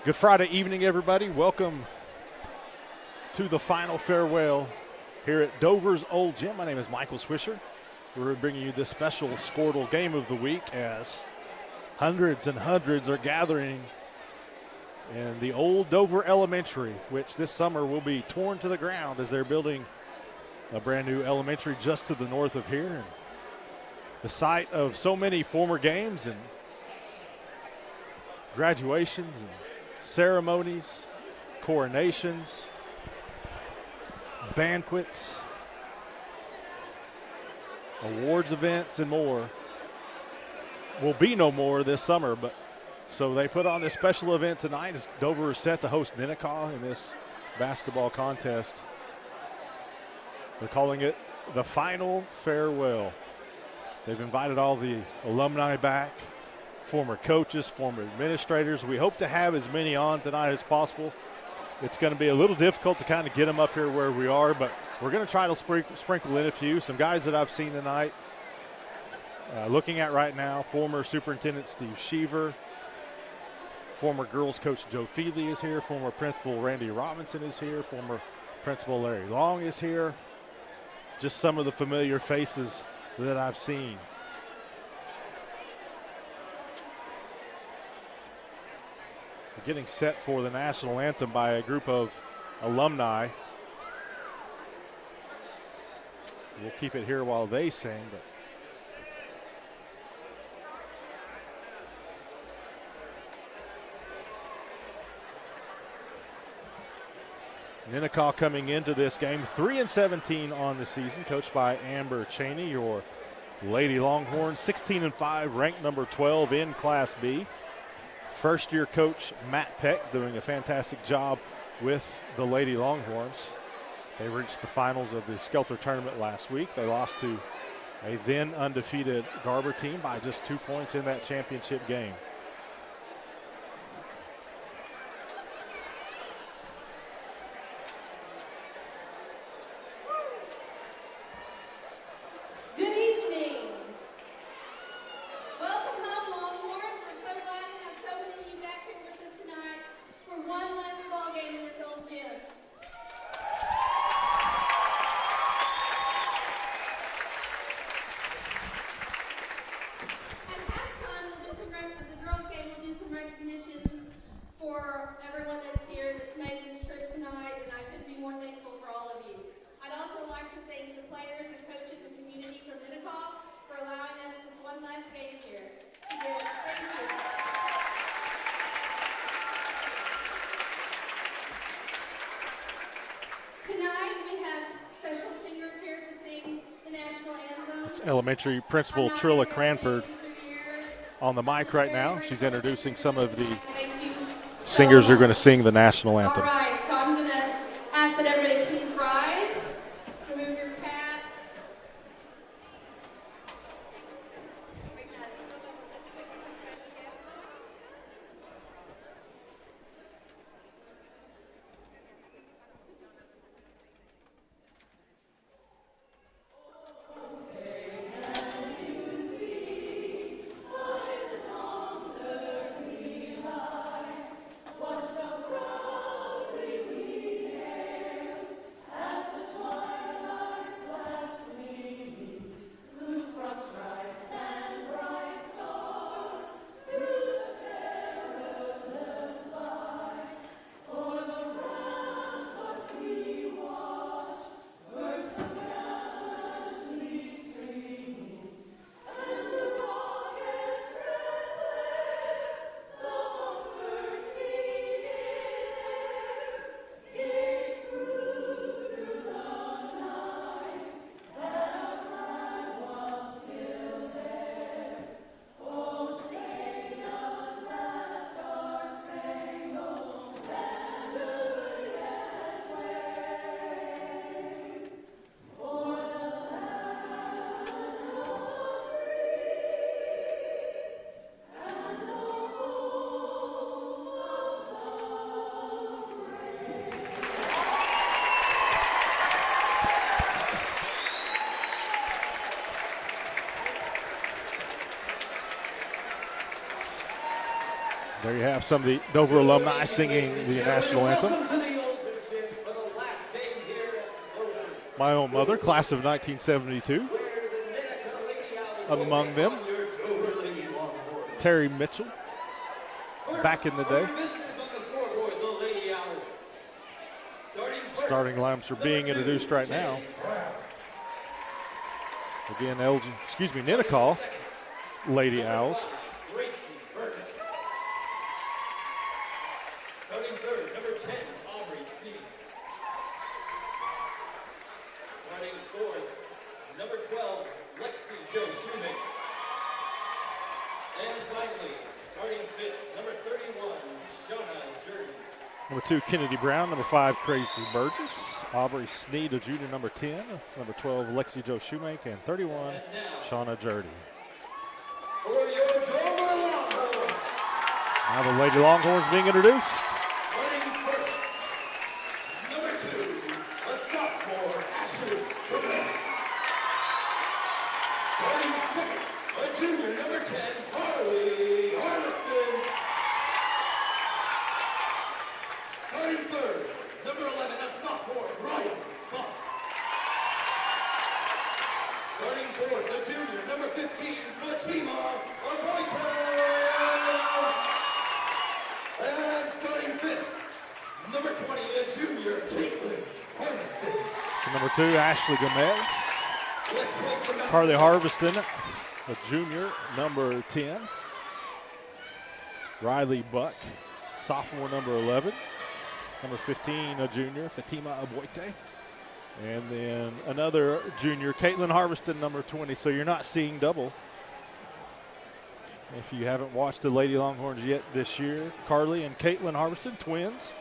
Good Friday evening, everybody. Welcome to the final farewell here at Dover's Old Gym. My name is Michael Swisher. We're bringing you this special Squirtle Game of the Week as hundreds and hundreds are gathering in the old Dover Elementary, which this summer will be torn to the ground as they're building a brand new elementary just to the north of here. And the site of so many former games and graduations and ceremonies, coronations, banquets, awards events, and more will be no more this summer. But so they put on this special event tonight as Dover is set to host Ninnekah in this basketball contest. They're calling it the Final Farewell. They've invited all the alumni back, former coaches, former administrators. We hope to have as many on tonight as possible. It's going to be a little difficult to kind of get them up here where we are, but we're going to try to sprinkle in a few. Some guys that I've seen tonight, looking at right now, former Superintendent Steve Sheaver, former girls coach Joe Feely is here, former principal Randy Robinson is here, former principal Larry Long is here. Just some of the familiar faces that I've seen. We're getting set for the national anthem by a group of alumni. We'll keep it here while they sing. Ninnekah coming into this game 3-17 on the season, coached by Amber Cheney, your Lady Longhorns, 16-5, ranked number 12 in Class B. First-year coach Matt Peck doing a fantastic job with the Lady Longhorns. They reached the finals of the Skelter tournament last week. They lost to a then undefeated Garber team by just 2 points in that championship game. Elementary Principal Trilla Cranford on the mic right now. She's introducing some of the singers who are going to sing the national anthem. All right, so I'm going to ask that everybody please rise, remove your caps. What's so proud? There you have some of the Dover alumni singing the national anthem. My own mother, class of 1972. Among them, Terry Mitchell, back in the day. Starting lineups are being introduced right now. Again, Ninnekah Lady Owls. Starting third, number 10, Aubrey Sneed. Starting fourth, number 12, Lexi Jo Shoemaker. And finally, starting fifth, number 31, Shauna Jordan. Number 2, Kennedy Brown. Number 5, Crazy Burgess. Aubrey Sneed, a junior, number 10. Number 12, Lexi Jo Shoemaker. And 31, Shauna Jordan. For your Dover Longhorns. Now the Lady Longhorns being introduced. Starting first, number 2, a sophomore, Ashley Gomez. Starting second, a junior, number 10, Harley Harleston. Starting third, number 11, a sophomore, Ryan Buck. Starting fourth, a junior, number 15, Fatima Aboita. And starting fifth, number 20, a junior, Caitlin Harveston. So number 2, Ashley Gomez. Let's place the Carly Harveston, a junior, number 10. Riley Buck, sophomore, number 11. Number 15, a junior, Fatima Aboite. And then another junior, Caitlin Harveston, number 20. So you're not seeing double. If you haven't watched the Lady Longhorns yet this year, Carly and Caitlin Harveston, twins.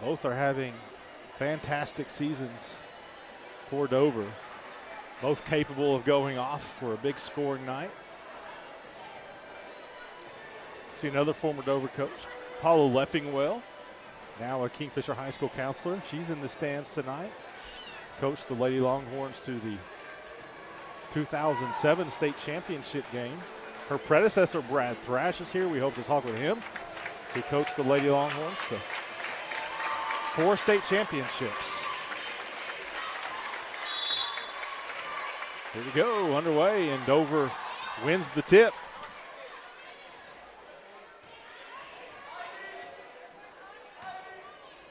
Both are having fantastic seasons for Dover. Both capable of going off for a big scoring night. See another former Dover coach, Paula Leffingwell, now a Kingfisher High School counselor. She's in the stands tonight. Coached the Lady Longhorns to the 2007 state championship game. Her predecessor, Brad Thrash, is here. We hope to talk with him. He coached the Lady Longhorns to 4 state championships. Here we go, underway, and Dover wins the tip.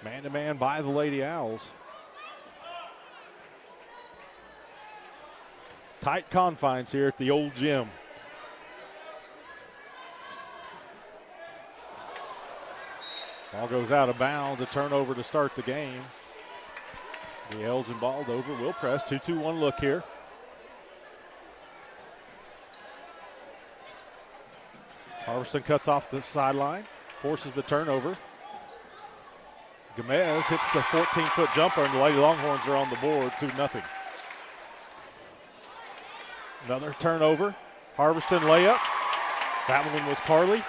Man-to-man by the Lady Owls. Tight confines here at the old gym. Ball goes out of bounds, a turnover to start the game. The Elgin ball, Dover will press. 2-2-1 look here. Harveston cuts off the sideline, forces the turnover. Gomez hits the 14-foot jumper, and the Lady Longhorns are on the board, 2-0. Another turnover. Harveston layup. That one was Carly.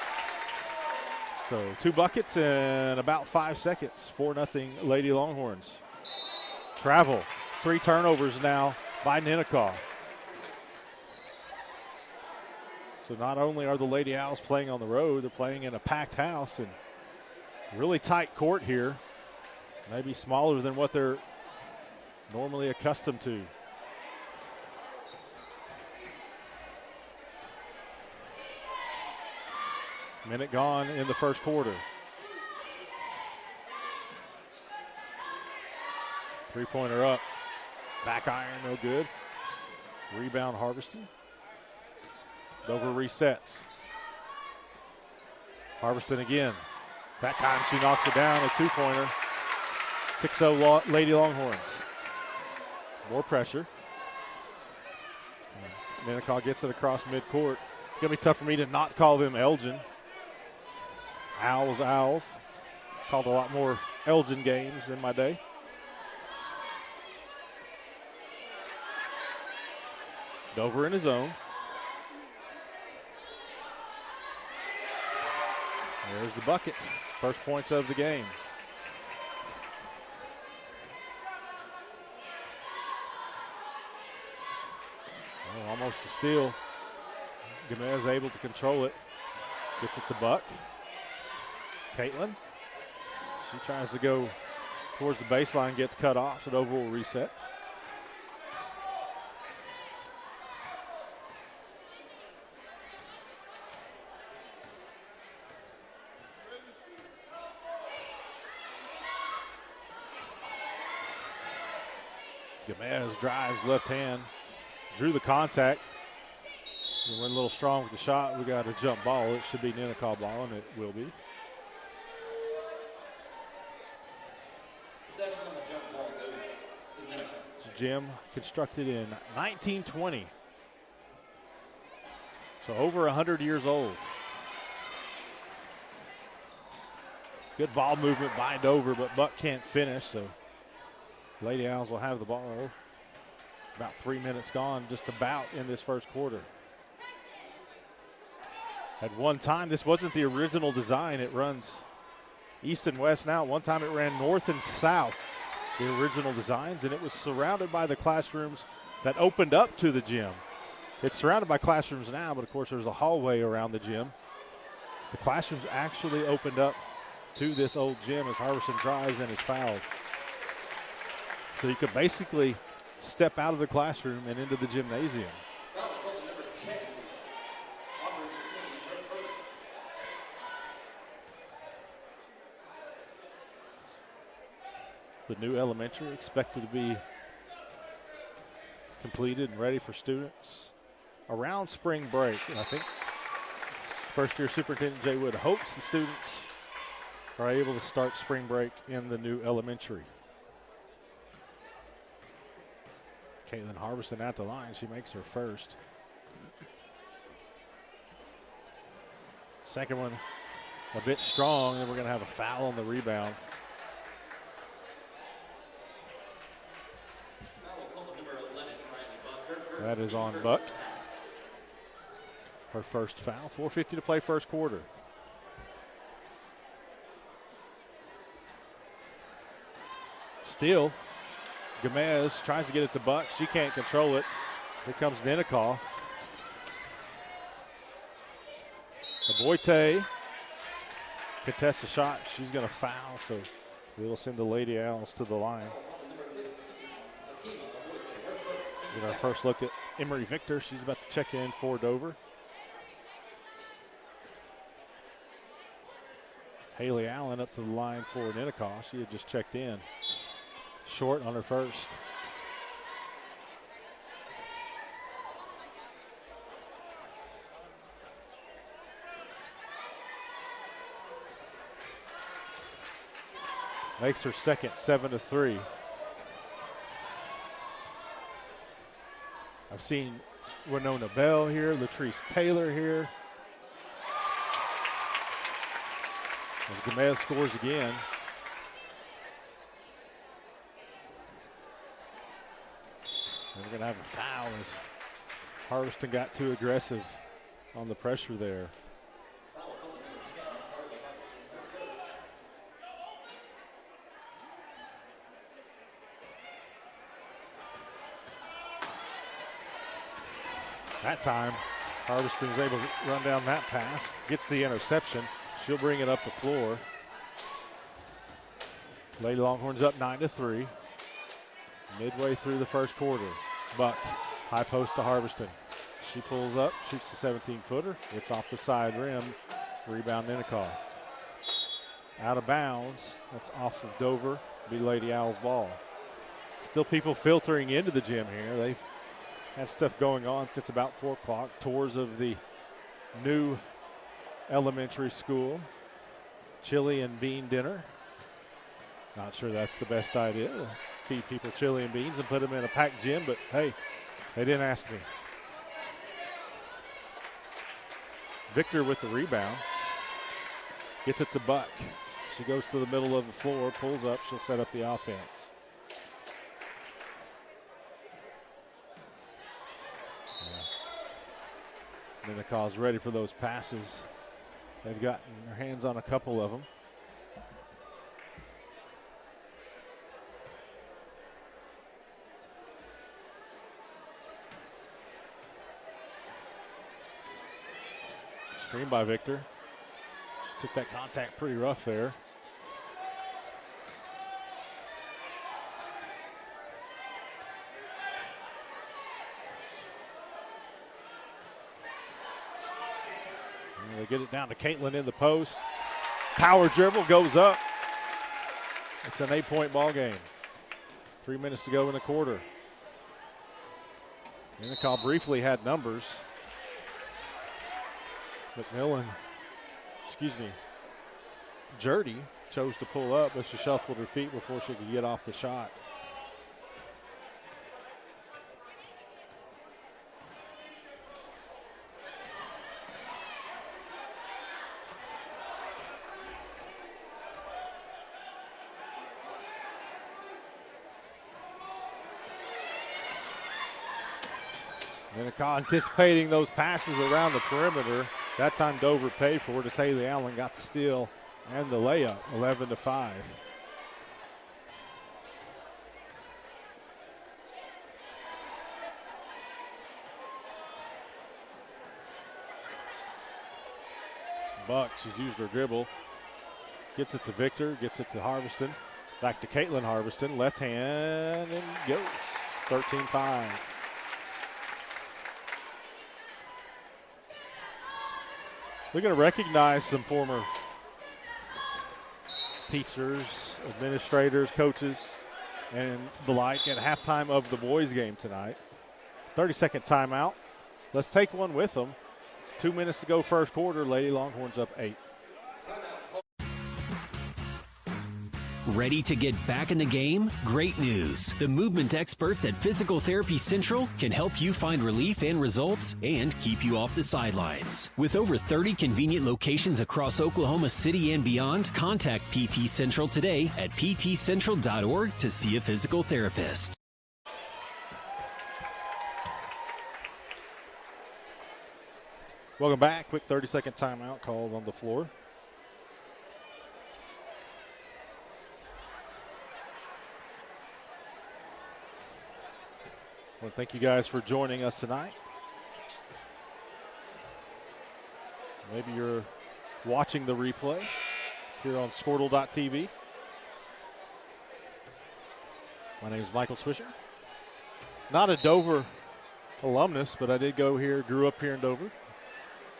So 2 buckets in about 5 seconds. 4-0 Lady Longhorns. Travel. 3 turnovers now by Ninnekah. So not only are the Lady Owls playing on the road, they're playing in a packed house and really tight court here. Maybe smaller than what they're normally accustomed to. Minute gone in the first quarter. 3-pointer up. Back iron, no good. Rebound Harveston. Dover resets. Harveston again. That time she knocks it down, a 2-pointer. 6-0 Lady Longhorns. More pressure. Ninnekah gets it across midcourt. It's going to be tough for me to not call them Elgin. Owls, Owls. Called a lot more Elgin games in my day. Dover in his own. There's the bucket. First points of the game. Almost a steal. Gomez able to control it. Gets it to Buck. Caitlin. She tries to go towards the baseline, gets cut off, so Dover will reset. Gomez drives left hand, drew the contact. We went a little strong with the shot. We got a jump ball. It should be Ninnekah ball, and it will be. Possession on the jump ball goes to Ninnekah. It's a gym constructed in 1920. So over 100 years old. Good ball movement by Dover, but Buck can't finish, so Lady Owls will have the ball. About 3 minutes gone, just about in this first quarter. At one time, this wasn't the original design. It runs east and west now. At one time, it ran north and south, the original designs, and it was surrounded by the classrooms that opened up to the gym. It's surrounded by classrooms now, but of course, there's a hallway around the gym. The classrooms actually opened up to this old gym as Harbison drives and is fouled. So you could basically step out of the classroom and into the gymnasium. The new elementary expected to be completed and ready for students around spring break. And I think first-year Superintendent Jay Wood hopes the students are able to start spring break in the new elementary. Caitlin Harbison at the line. She makes her first. Second one a bit strong, and we're going to have a foul on the rebound. That is on Buck. Her first foul. 4:50 to play first quarter. Steal. Gomez tries to get it to Buck. She can't control it. Here comes Ninnekah. Aboite contests the shot. She's going to foul, so we'll send the Lady Owls to the line. Get our first look at Emery Victor. She's about to check in for Dover. Haley Allen up to the line for Ninnekah. She had just checked in. Short on her first. Makes her second, 7-3. I've seen Winona Bell here, Latrice Taylor here. As Gomez scores again. And we're going to have a foul as Harbison got too aggressive on the pressure there. That time, Harbison was able to run down that pass, gets the interception. She'll bring it up the floor. Lady Longhorns up 9-3. Midway through the first quarter. Buck, high post to Harbison. She pulls up, shoots the 17-footer. It's off the side rim. Rebound Ninnekah. Out of bounds. That's off of Dover. Be Lady Owls ball. Still people filtering into the gym here. They've had stuff going on since about 4 o'clock. Tours of the new elementary school. Chili and bean dinner. Not sure that's the best idea. Feed people chili and beans and put them in a packed gym, but hey, they didn't ask me. Victor with the rebound. Gets it to Buck. She goes to the middle of the floor, pulls up, she'll set up the offense. Ninnekah's ready for those passes. They've gotten their hands on a couple of them. Screen by Victor. Took that contact pretty rough there. And they get it down to Caitlin in the post. Power dribble goes up. It's an 8-point ball game. 3 minutes to go in the quarter. Ninnekah briefly had numbers. Jurdy chose to pull up, but she shuffled her feet before she could get off the shot. Ninnekah anticipating those passes around the perimeter. That time Dover paid for it as Haley Allen got the steal and the layup, 11-5. Buck, she's used her dribble. Gets it to Victor, gets it to Harveston. Back to Caitlin Harveston, left hand, and goes. 13-5. We're going to recognize some former teachers, administrators, coaches, and the like at halftime of the boys' game tonight. 30-second timeout. Let's take one with them. 2 minutes to go first quarter. Lady Longhorns up 8. Ready to get back in the game? Great news. The movement experts at Physical Therapy Central can help you find relief and results and keep you off the sidelines. With over 30 convenient locations across Oklahoma City and beyond, contact PT Central today at ptcentral.org to see a physical therapist. Welcome back. Quick 30-second timeout called on the floor. Well, thank you guys for joining us tonight. Maybe you're watching the replay here on Squirtle.tv. My name is Michael Swisher. Not a Dover alumnus, but I did go here, grew up here in Dover.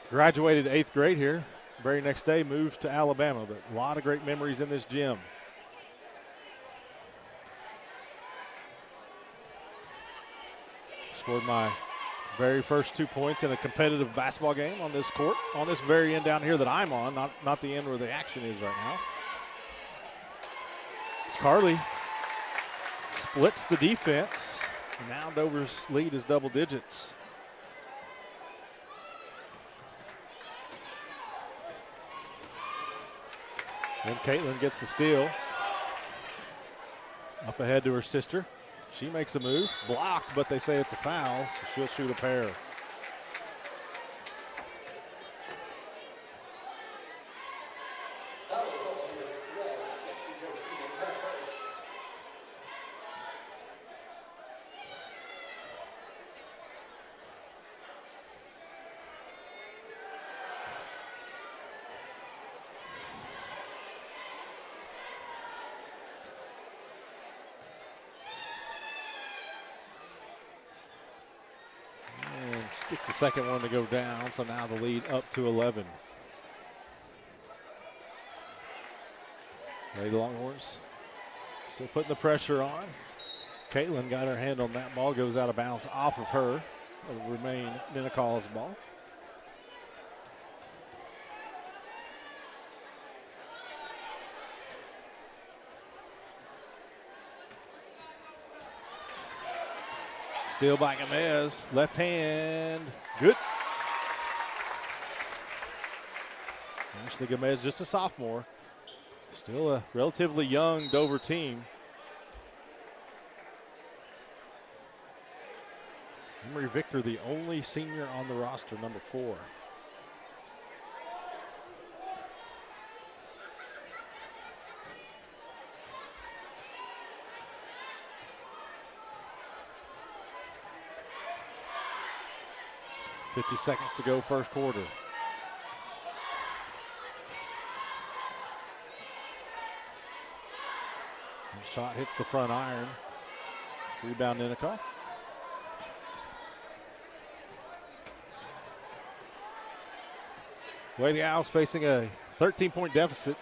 Graduated 8th grade here. Very next day moved to Alabama, but a lot of great memories in this gym. Scored my very first 2 points in a competitive basketball game on this court, on this very end down here that I'm on, not the end where the action is right now. Carly splits the defense. Now Dover's lead is double digits. Then Caitlin gets the steal. Up ahead to her sister. She makes a move, blocked, but they say it's a foul, so she'll shoot a pair. Gets the second one to go down, so now the lead up to 11. Lady Longhorns still putting the pressure on. Caitlin got her hand on that ball, goes out of bounds off of her. It'll remain Ninnekah's ball. Steal by Gomez, left hand, good. Ashley Gomez, just a sophomore. Still a relatively young Dover team. Emery Victor, the only senior on the roster, number 4. .50 seconds to go first quarter. Shot hits the front iron. Rebound Ninnekah. Lady Owls facing a 13-point deficit.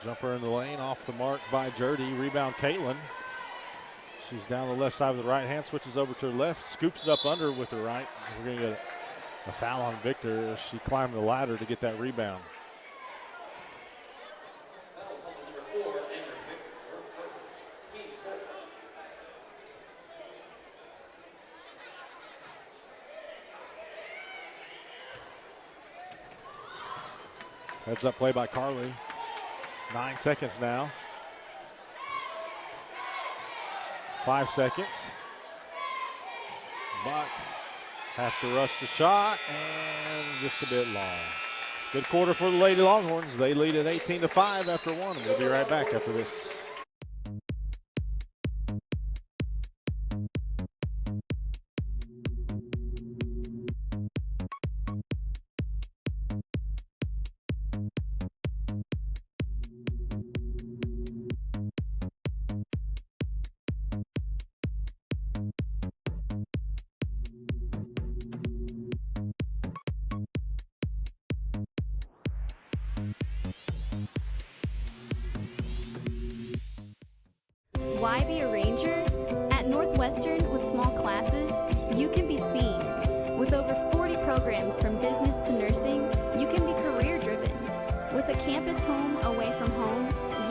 Jumper in the lane, off the mark by Jurdy. Rebound Caitlin. She's down the left side with the right hand, switches over to the left, scoops it up under with the right. We're going to get a foul on Victor as she climbed the ladder to get that rebound. Heads up play by Carly. 9 seconds now. 5 seconds. Buck have to rush the shot and just a bit long. Good quarter for the Lady Longhorns. They lead at 18-5 after one. We'll be right back after this. Why be a ranger? At Northwestern, with small classes, you can be seen. With over 40 programs from business to nursing, you can be career-driven. With a campus home away from home,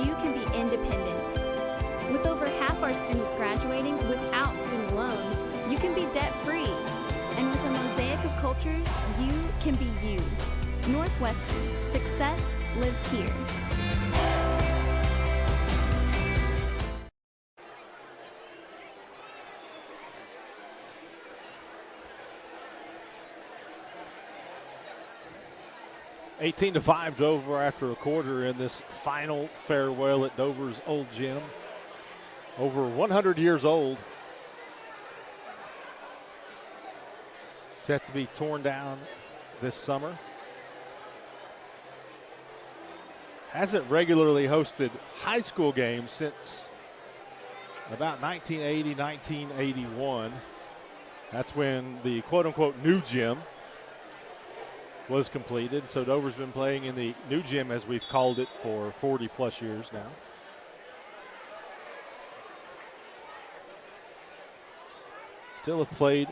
you can be independent. With over half our students graduating without student loans, you can be debt-free. And with a mosaic of cultures, you can be you. Northwestern, success lives here. 18-5 Dover after a quarter in this final farewell at Dover's old gym. Over 100 years old. Set to be torn down this summer. Hasn't regularly hosted high school games since about 1980, 1981. That's when the quote-unquote new gym was completed. So Dover's been playing in the new gym, as we've called it, for 40-plus years now. Still have played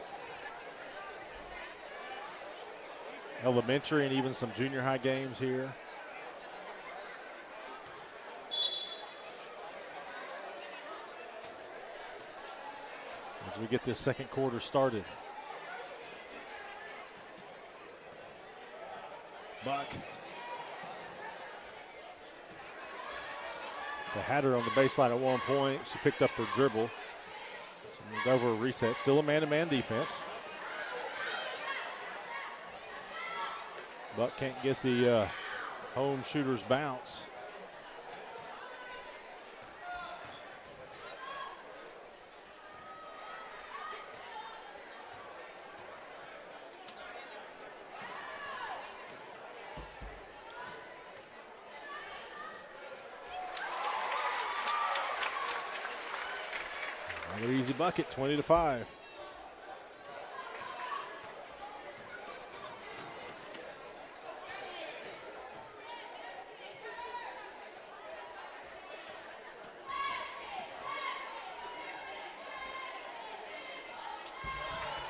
elementary and even some junior high games here. As we get this second quarter started. Buck. They had her on the baseline at one point. She picked up her dribble. So moved over a reset. Still a man-to-man defense. Buck can't get the home shooter's bounce. Another easy bucket, 20-5.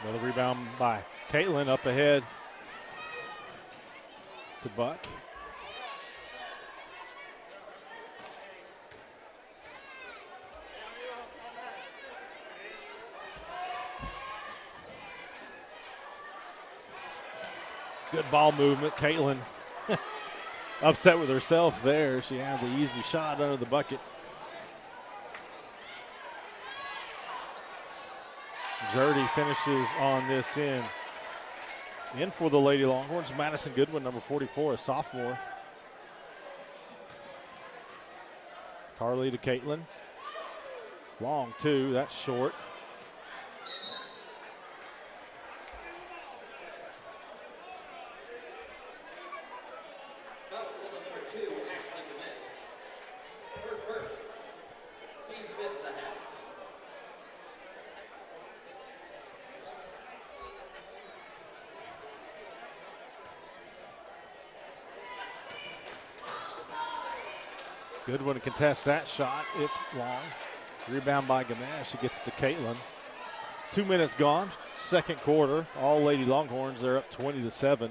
Another rebound by Caitlin, up ahead to Buck. Good ball movement. Caitlin upset with herself there. She had the easy shot under the bucket. Jurdy finishes on this in. In for the Lady Longhorns, Madison Goodwin, number 44, a sophomore. Carly to Caitlin. Long two, that's short. Goodwin contests that shot. It's long. Rebound by Ganesh. He gets it to Caitlin. 2 minutes gone. Second quarter. All Lady Longhorns, they're up 20-7.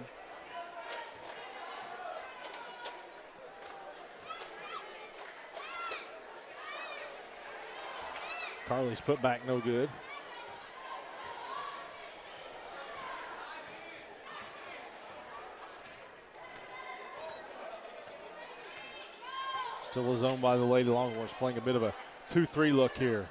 Carly's put back no good. Still a zone by the Lady Longhorns, playing a bit of a 2-3 look here.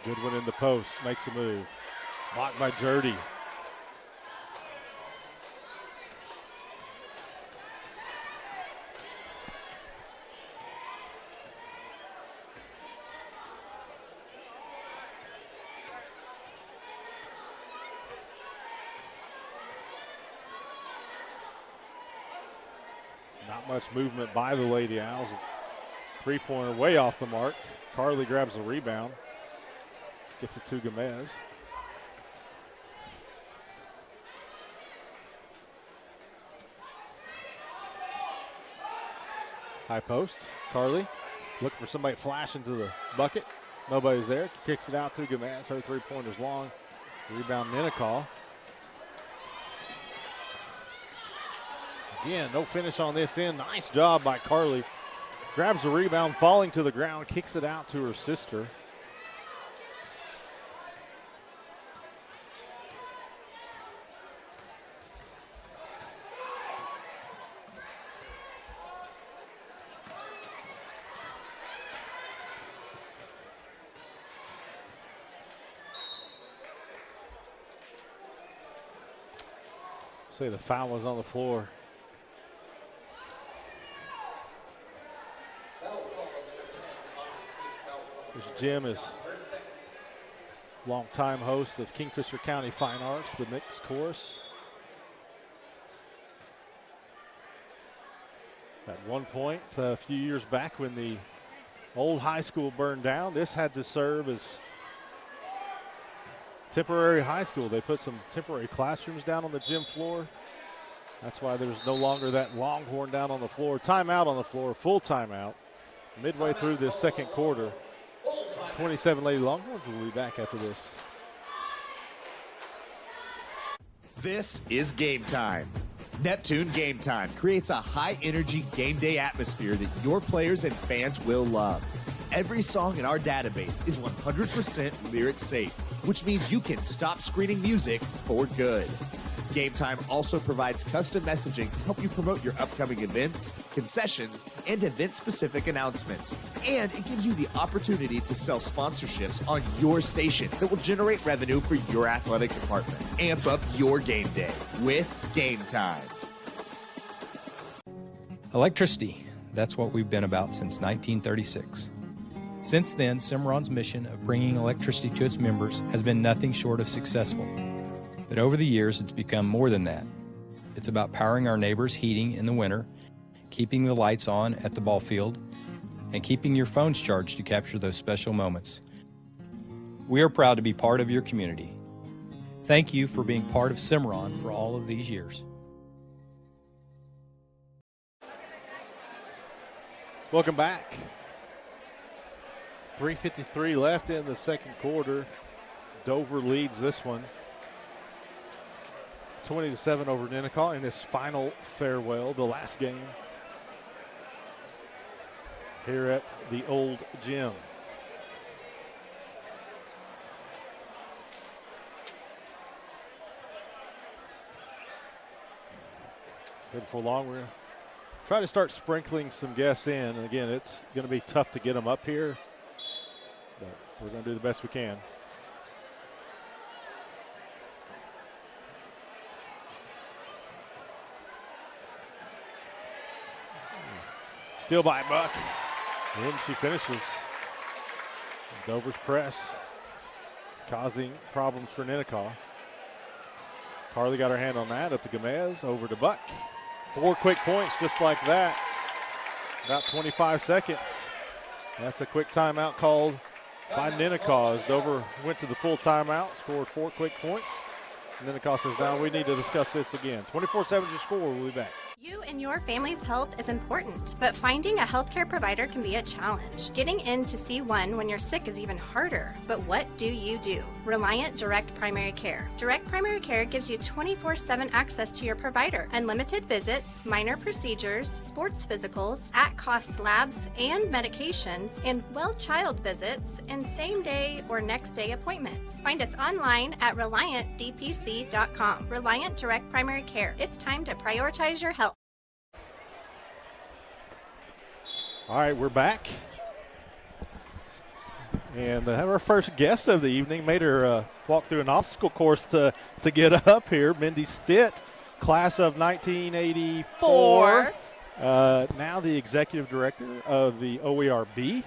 Goodwin in the post, makes a move. Blocked by Jurdy. Not much movement by the Lady Owls. Three-pointer way off the mark. Carly grabs the rebound. Gets it to Gomez. High post. Carly looking for somebody to flash into the bucket. Nobody's there. Kicks it out to Gomez. Her three-pointer's long. Rebound Ninnekah. Again, no finish on this end. Nice job by Carly. Grabs the rebound, falling to the ground, kicks it out to her sister. Say the foul was on the floor. Jim is longtime host of Kingfisher County Fine Arts, the mixed chorus. At one point, a few years back when the old high school burned down, this had to serve as temporary high school. They put some temporary classrooms down on the gym floor. That's why there's no longer that Longhorn down on the floor. Timeout on the floor, full timeout. Midway through this second quarter. 27 Lady Longhorns will be back after this. This is Game Time. Neptune Game Time creates a high-energy game day atmosphere that your players and fans will love. Every song in our database is 100% lyric safe, which means you can stop screening music for good. Game Time also provides custom messaging to help you promote your upcoming events, concessions, and event-specific announcements. And it gives you the opportunity to sell sponsorships on your station that will generate revenue for your athletic department. Amp up your game day with Game Time. Electricity, that's what we've been about since 1936. Since then, Cimarron's mission of bringing electricity to its members has been nothing short of successful. But over the years, it's become more than that. It's about powering our neighbors' heating in the winter, keeping the lights on at the ball field, and keeping your phones charged to capture those special moments. We are proud to be part of your community. Thank you for being part of Cimarron for all of these years. Welcome back. 3:53 left in the second quarter. Dover leads this one 20-7 over Ninnekah in this final farewell, the last game here at the old gym. Good for long. We're going to try to start sprinkling some guests in. And again, it's going to be tough to get them up here, but we're going to do the best we can. Steal by Buck. And she finishes. Dover's press causing problems for Ninnekah. Carly got her hand on that, up to Gomez, over to Buck. 4 quick points just like that. About 25 seconds. That's a quick timeout called by Ninnekah as Dover went to the full timeout, scored 4 quick points. And Ninnekah says, now we need to discuss this again. 24-7 your score. We'll be back. You and your family's health is important, but finding a healthcare provider can be a challenge. Getting in to see one when you're sick is even harder. But what do you do? Reliant Direct Primary Care. Direct Primary Care gives you 24/7 access to your provider, unlimited visits, minor procedures, sports physicals, at-cost labs and medications, and well-child visits, and same-day or next-day appointments. Find us online at ReliantDPC.com. Reliant Direct Primary Care. It's time to prioritize your health. All right, we're back. And have our first guest of the evening. Made her walk through an obstacle course to get up here. Mindy Stitt, class of 1984. Now the executive director of the OERB.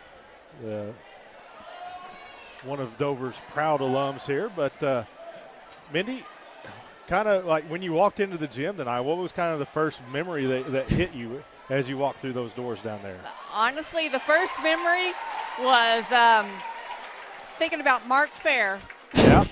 One of Dover's proud alums here. But Mindy, kind of like when you walked into the gym tonight, what was kind of the first memory that hit you as you walked through those doors down there? Honestly, the first memory was thinking about Mark Fair. Yeah.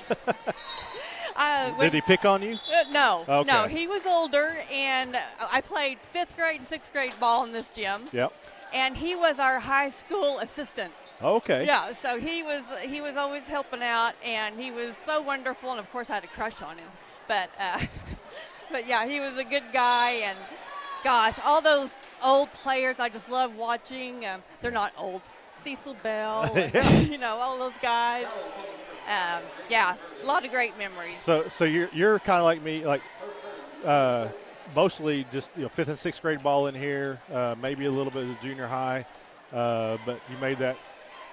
Did he pick on you? No. Okay. No, he was older, and I played 5th grade and 6th grade ball in this gym. Yep. And he was our high school assistant. Okay. Yeah, so he was always helping out, and he was so wonderful, and of course I had a crush on him. But yeah, he was a good guy, and gosh, all those old players I just love watching. They're not old. Cecil Bell, and, all those guys. Yeah, a lot of great memories. So you're kind of like me, like mostly just 5th and 6th grade ball in here, maybe a little bit of junior high, but you made that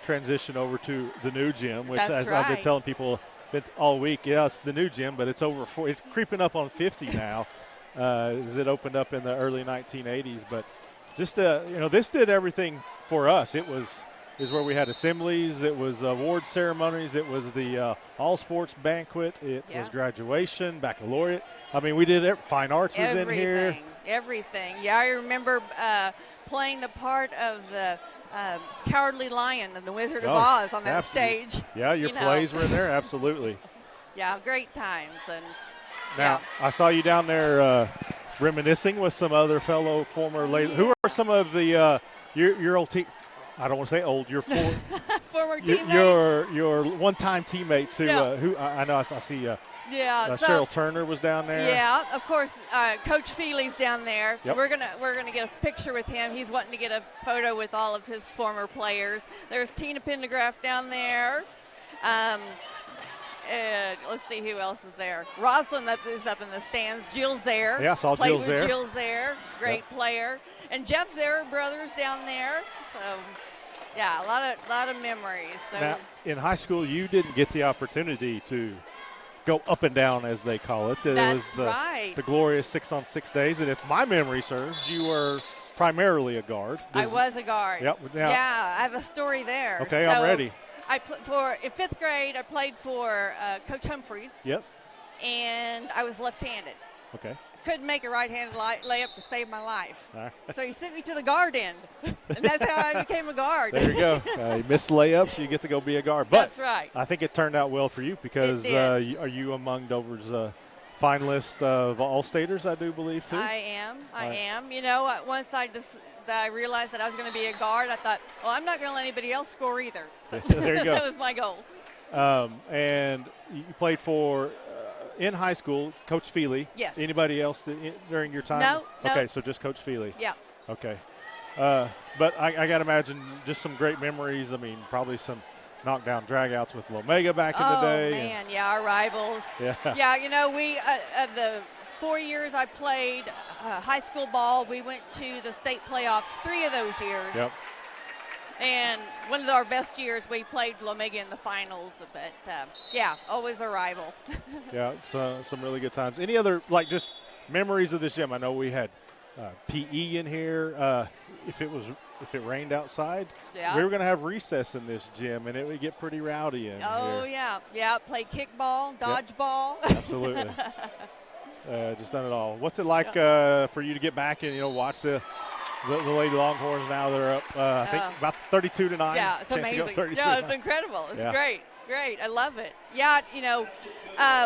transition over to the new gym, which That's I've been right. telling people all week. Yeah, it's the new gym, but it's it's creeping up on 50 now. As it opened up in the early 1980s, but just this did everything for us. It was where we had assemblies, it was award ceremonies, it was the all sports banquet, it was graduation, baccalaureate. I mean, we did fine arts was in here. Everything. Yeah, I remember playing the part of the Cowardly Lion and the Wizard of Oz on that absolutely. stage. Yeah, your plays were in there, absolutely. Yeah, great times. And now, I saw you down there reminiscing with some other fellow former ladies. Who are some of the your old team? I don't want to say old. Your former teammates. Your one-time teammates who I know I see. Cheryl Turner was down there. Yeah, of course. Coach Feely's down there. Yep. We're gonna get a picture with him. He's wanting to get a photo with all of his former players. There's Tina Pendergraft down there. Let's see who else is there. Rosalind is up in the stands. Jill Zare. Yeah, I saw Jill Zare. Played with Jill Zare. Great player. And Jeff Zare brothers down there. So, yeah, a lot of memories. So, now, in high school, you didn't get the opportunity to go up and down, as they call it. That's the glorious 6-on-6 days. And if my memory serves, you were primarily a guard. I was a guard. Yep. Now, yeah, I have a story there. Okay, I'm ready. In 5th grade, I played for Coach Humphreys. Yep. And I was left-handed. Okay. Couldn't make a right-handed layup to save my life. All right. So he sent me to the guard end, and that's how I became a guard. There you go. You missed layups, you get to go be a guard. But that's right. I think it turned out well for you because are you among Dover's finalist of All-Staters, I do believe, too? I am. Once I realized that I was going to be a guard, I thought, well, I'm not going to let anybody else score either. So there you go. That was my goal. And you played for, in high school, Coach Feely. Yes. Anybody else during your time? No. Okay, so just Coach Feely. Yeah. Okay. But I got to imagine just some great memories. I mean, probably some knockdown dragouts with Lomega back in the day. Oh, man, yeah, our rivals. Yeah. Yeah, we the 4 years I played high school ball, we went to the state playoffs 3 of those years. Yep. And one of our best years, we played Lomega in the finals. But, yeah, always a rival. Yeah, some really good times. Any other, just memories of this gym? I know we had PE in here. If if it rained outside, Yeah. we were going to have recess in this gym, and it would get pretty rowdy in Oh, here. yeah. Play kickball, dodgeball. Absolutely. Just done it all. What's it like for you to get back and watch the Lady Longhorns now? They're up, I think, about 32-9. Yeah, it's amazing. Yeah, it's incredible. It's great. I love it. Yeah,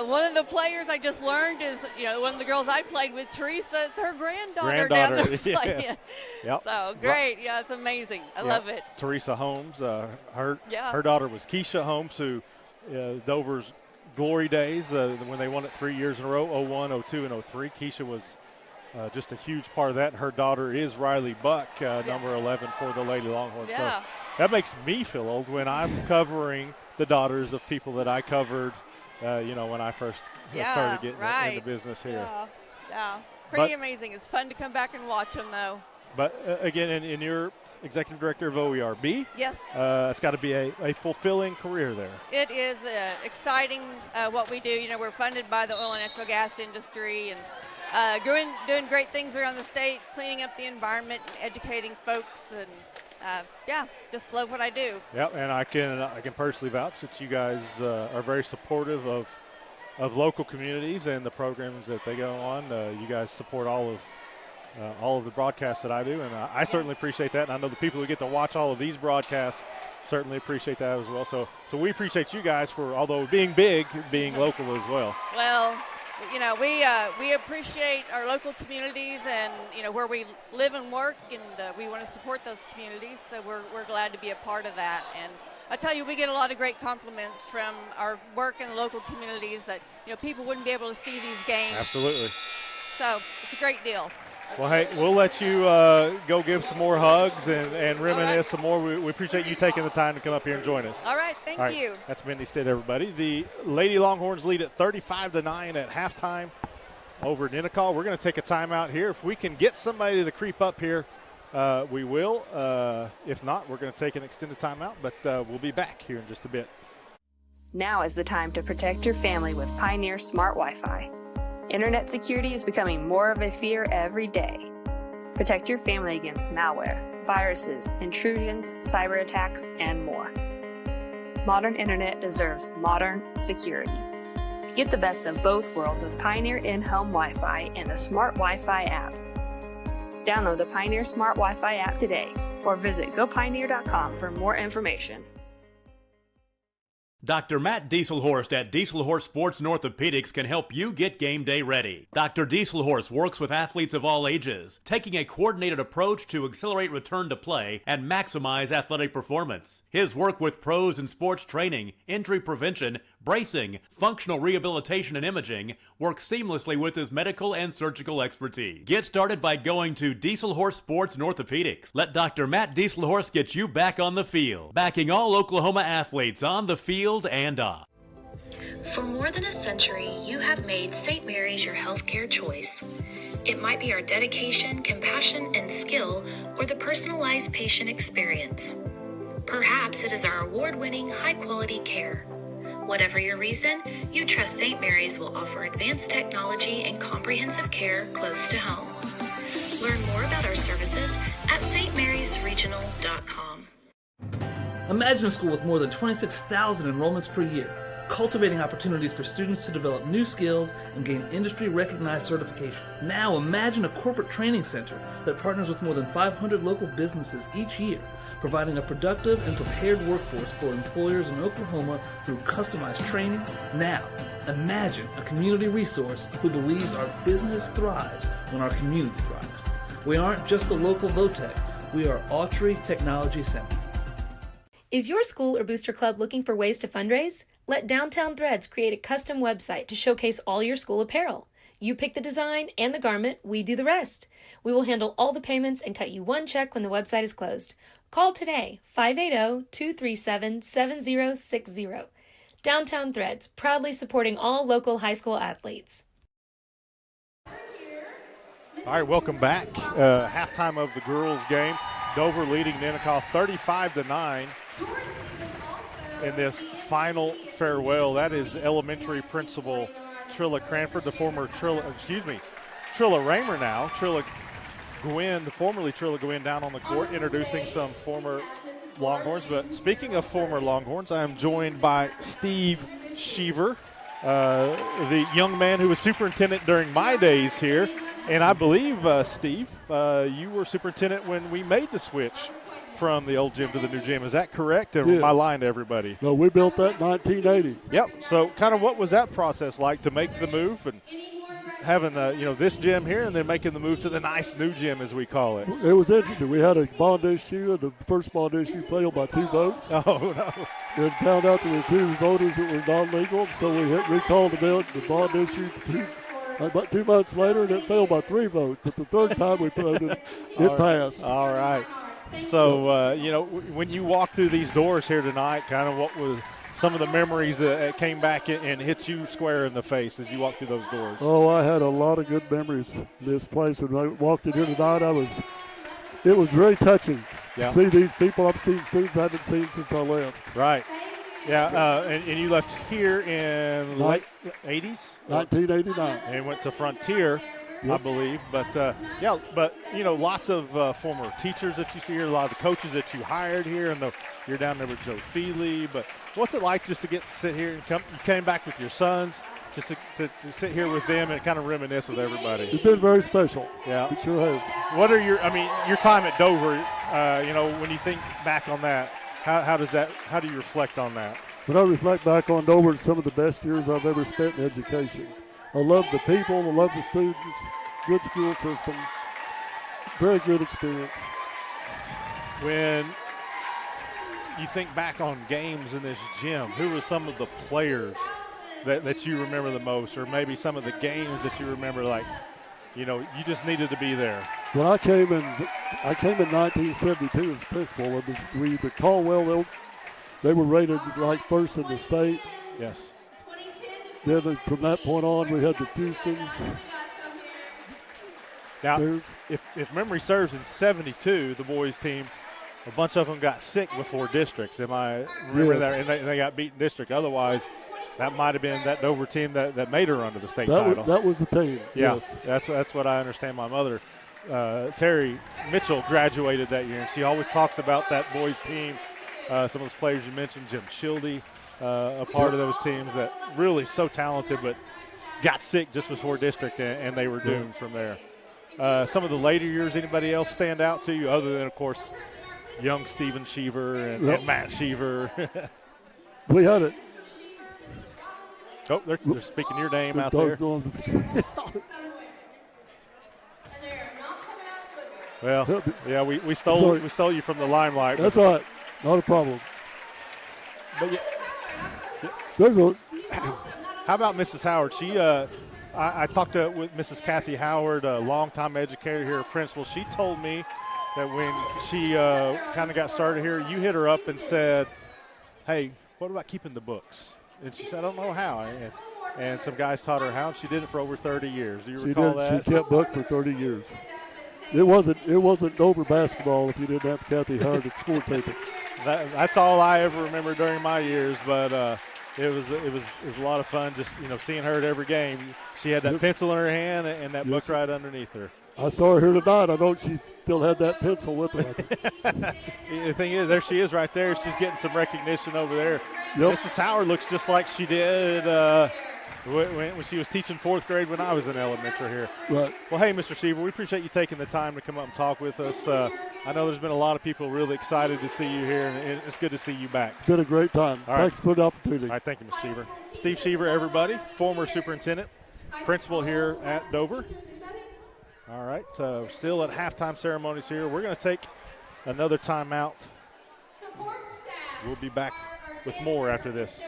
one of the players I just learned is, one of the girls I played with, Teresa, it's her granddaughter down there playing. Yes. Yep. So, great. Yeah, it's amazing. I love it. Teresa Holmes, her daughter was Keisha Holmes, who Dover's glory days when they won it 3 years in a row, 01, 02, and 03. Keisha was just a huge part of that. Her daughter is Riley Buck, number 11 for the Lady Longhorns. Yeah. So that makes me feel old when I'm covering the daughters of people that I covered, when I first started getting into business here. Yeah. Pretty amazing. It's fun to come back and watch them, though. But, again, in your executive director of OERB. Yes. It's got to be a fulfilling career there. It is exciting what we do. We're funded by the oil and natural gas industry and doing great things around the state, cleaning up the environment, educating folks, and just love what I do. Yep, and I can personally vouch that you guys are very supportive of local communities and the programs that they go on. You guys support all of the broadcasts that I do, and I certainly appreciate that. And I know the people who get to watch all of these broadcasts certainly appreciate that as well. So we appreciate you guys for, although being big, being local as well. Well, we appreciate our local communities and where we live and work, and we want to support those communities. So we're glad to be a part of that. And I tell you, we get a lot of great compliments from our work in the local communities that people wouldn't be able to see these games. Absolutely. So it's a great deal. Well, hey, we'll let you go give some more hugs and reminisce some more. We appreciate you taking the time to come up here and join us. All right, thank you. That's Mindy Stitt, everybody. The Lady Longhorns lead at 35-9 at halftime over Ninnekah. We're going to take a timeout here. If we can get somebody to creep up here, we will. If not, we're going to take an extended timeout, but we'll be back here in just a bit. Now is the time to protect your family with Pioneer Smart Wi-Fi. Internet security is becoming more of a fear every day. Protect your family against malware, viruses, intrusions, cyber attacks, and more. Modern internet deserves modern security. Get the best of both worlds with Pioneer in-home Wi-Fi and the Smart Wi-Fi app. Download the Pioneer Smart Wi-Fi app today or visit gopioneer.com for more information. Dr. Matt Dieselhorst at Dieselhorst Sports and Orthopedics can help you get game day ready. Dr. Dieselhorst works with athletes of all ages, taking a coordinated approach to accelerate return to play and maximize athletic performance. His work with pros in sports training, injury prevention, bracing, functional rehabilitation, and imaging works seamlessly with his medical and surgical expertise. Get started by going to Dieselhorst Sports and Orthopedics. Let Dr. Matt Dieselhorst get you back on the field, backing all Oklahoma athletes on the field and off. For more than a century, you have made St. Mary's your healthcare choice. It might be our dedication, compassion, and skill, or the personalized patient experience. Perhaps it is our award-winning, high-quality care. Whatever your reason, you trust St. Mary's will offer advanced technology and comprehensive care close to home. Learn more about our services at stmarysregional.com. Imagine a school with more than 26,000 enrollments per year, cultivating opportunities for students to develop new skills and gain industry-recognized certification. Now imagine a corporate training center that partners with more than 500 local businesses each year, providing a productive and prepared workforce for employers in Oklahoma through customized training. Now, imagine a community resource who believes our business thrives when our community thrives. We aren't just the local VOTEC, we are Autry Technology Center. Is your school or booster club looking for ways to fundraise? Let Downtown Threads create a custom website to showcase all your school apparel. You pick the design and the garment, we do the rest. We will handle all the payments and cut you one check when the website is closed. Call today, 580-237-7060. Downtown Threads, proudly supporting all local high school athletes. All right, welcome back. Halftime of the girls' game. Dover leading Ninnekah 35-9 in this final farewell. That is elementary principal Trilla Cranford, the former Trilla Raymer now. Trilla Gwynn, formerly Trilla Gwynn, down on the court, introducing some former Longhorns. But speaking of former Longhorns, I am joined by Steve Sheaver, the young man who was superintendent during my days here. And I believe, Steve, you were superintendent when we made the switch from the old gym to the new gym. Is that correct? Or am I lying to everybody? No, we built that in 1980. Yep. So kind of what was that process like to make the move and having this gym here and then making the move to the nice new gym, as we call it? It was interesting. We had a bond issue, and the first bond issue failed by 2 votes. Oh, no. And found out there were 2 voters that were non-legal, so we recalled the bond issue about 2 months later, and it failed by 3 votes. But the third time we voted, it passed. All right. So, when you walk through these doors here tonight, kind of what was some of the memories that came back and hit you square in the face as you walked through those doors? Oh, I had a lot of good memories in this place. When I walked in here tonight, it was very touching. Yeah. See these people, I've seen students I haven't seen since I left. Right. Yeah, and you left here in the late 80s? 1989. And went to Frontier, yes, I believe. But, lots of former teachers that you see here, a lot of the coaches that you hired here, and you're down there with Joe Feely. But what's it like just to get to sit here and you came back with your sons, just to sit here with them and kind of reminisce with everybody? It's been very special. Yeah. It sure has. What are your time at Dover, when you think back on that, how do you reflect on that? When I reflect back on Dover, it's some of the best years I've ever spent in education. I love the people, I love the students, good school system, very good experience. When you think back on games in this gym, who were some of the players that you remember the most, or maybe some of the games that you remember you just needed to be there? When I came in 1972 as principal, the Caldwell, they were rated like first in the state. Yes. Then from that point on, we had the Houstons. Now, if memory serves, in 72, the boys team, a bunch of them got sick before districts. Am I remembering that? And they got beaten district. Otherwise, that might have been that Dover team that made her run to the state title. That was the team. Yeah, yes. That's what I understand. My mother, Terry Mitchell, graduated that year, and she always talks about that boys team. Some of those players you mentioned, Jim Schilde, a part of those teams that really so talented, but got sick just before district, and they were doomed from there. Some of the later years, anybody else stand out to you other than, of course, young Steven Sheaver and Matt Sheaver? We had it. Oh, they're speaking your name out there. Well, yeah, we stole you from the limelight. That's all right. Not a problem. But how about Mrs. Howard? She, I talked with Mrs. Kathy Howard, a longtime educator here at Princeville. She told me that when she kind of got started here, you hit her up and said, "Hey, what about keeping the books?" And she said, "I don't know how." And some guys taught her how. And she did it for over 30 years. Do you recall that? She kept book for 30 years. It wasn't Dover basketball if you didn't have Kathy Howard at score paper. That's all I ever remember during my years, but it was a lot of fun just seeing her at every game. She had that pencil in her hand and that book right underneath her. I saw her here tonight. I know she still had that pencil with her. The thing is, there she is right there. She's getting some recognition over there. Yep. Mrs. Howard looks just like she did when she was teaching 4th grade when I was in elementary here. Right. Well, hey, Mr. Sheaver, we appreciate you taking the time to come up and talk with us. I know there's been a lot of people really excited to see you here, and it's good to see you back. It's been a great time. All right. Thanks for the opportunity. All right, thank you, Mr. Sheaver. Steve Sheaver, everybody, former superintendent, principal here at Dover. All right, still at halftime ceremonies here. We're going to take another timeout. We'll be back with more after this.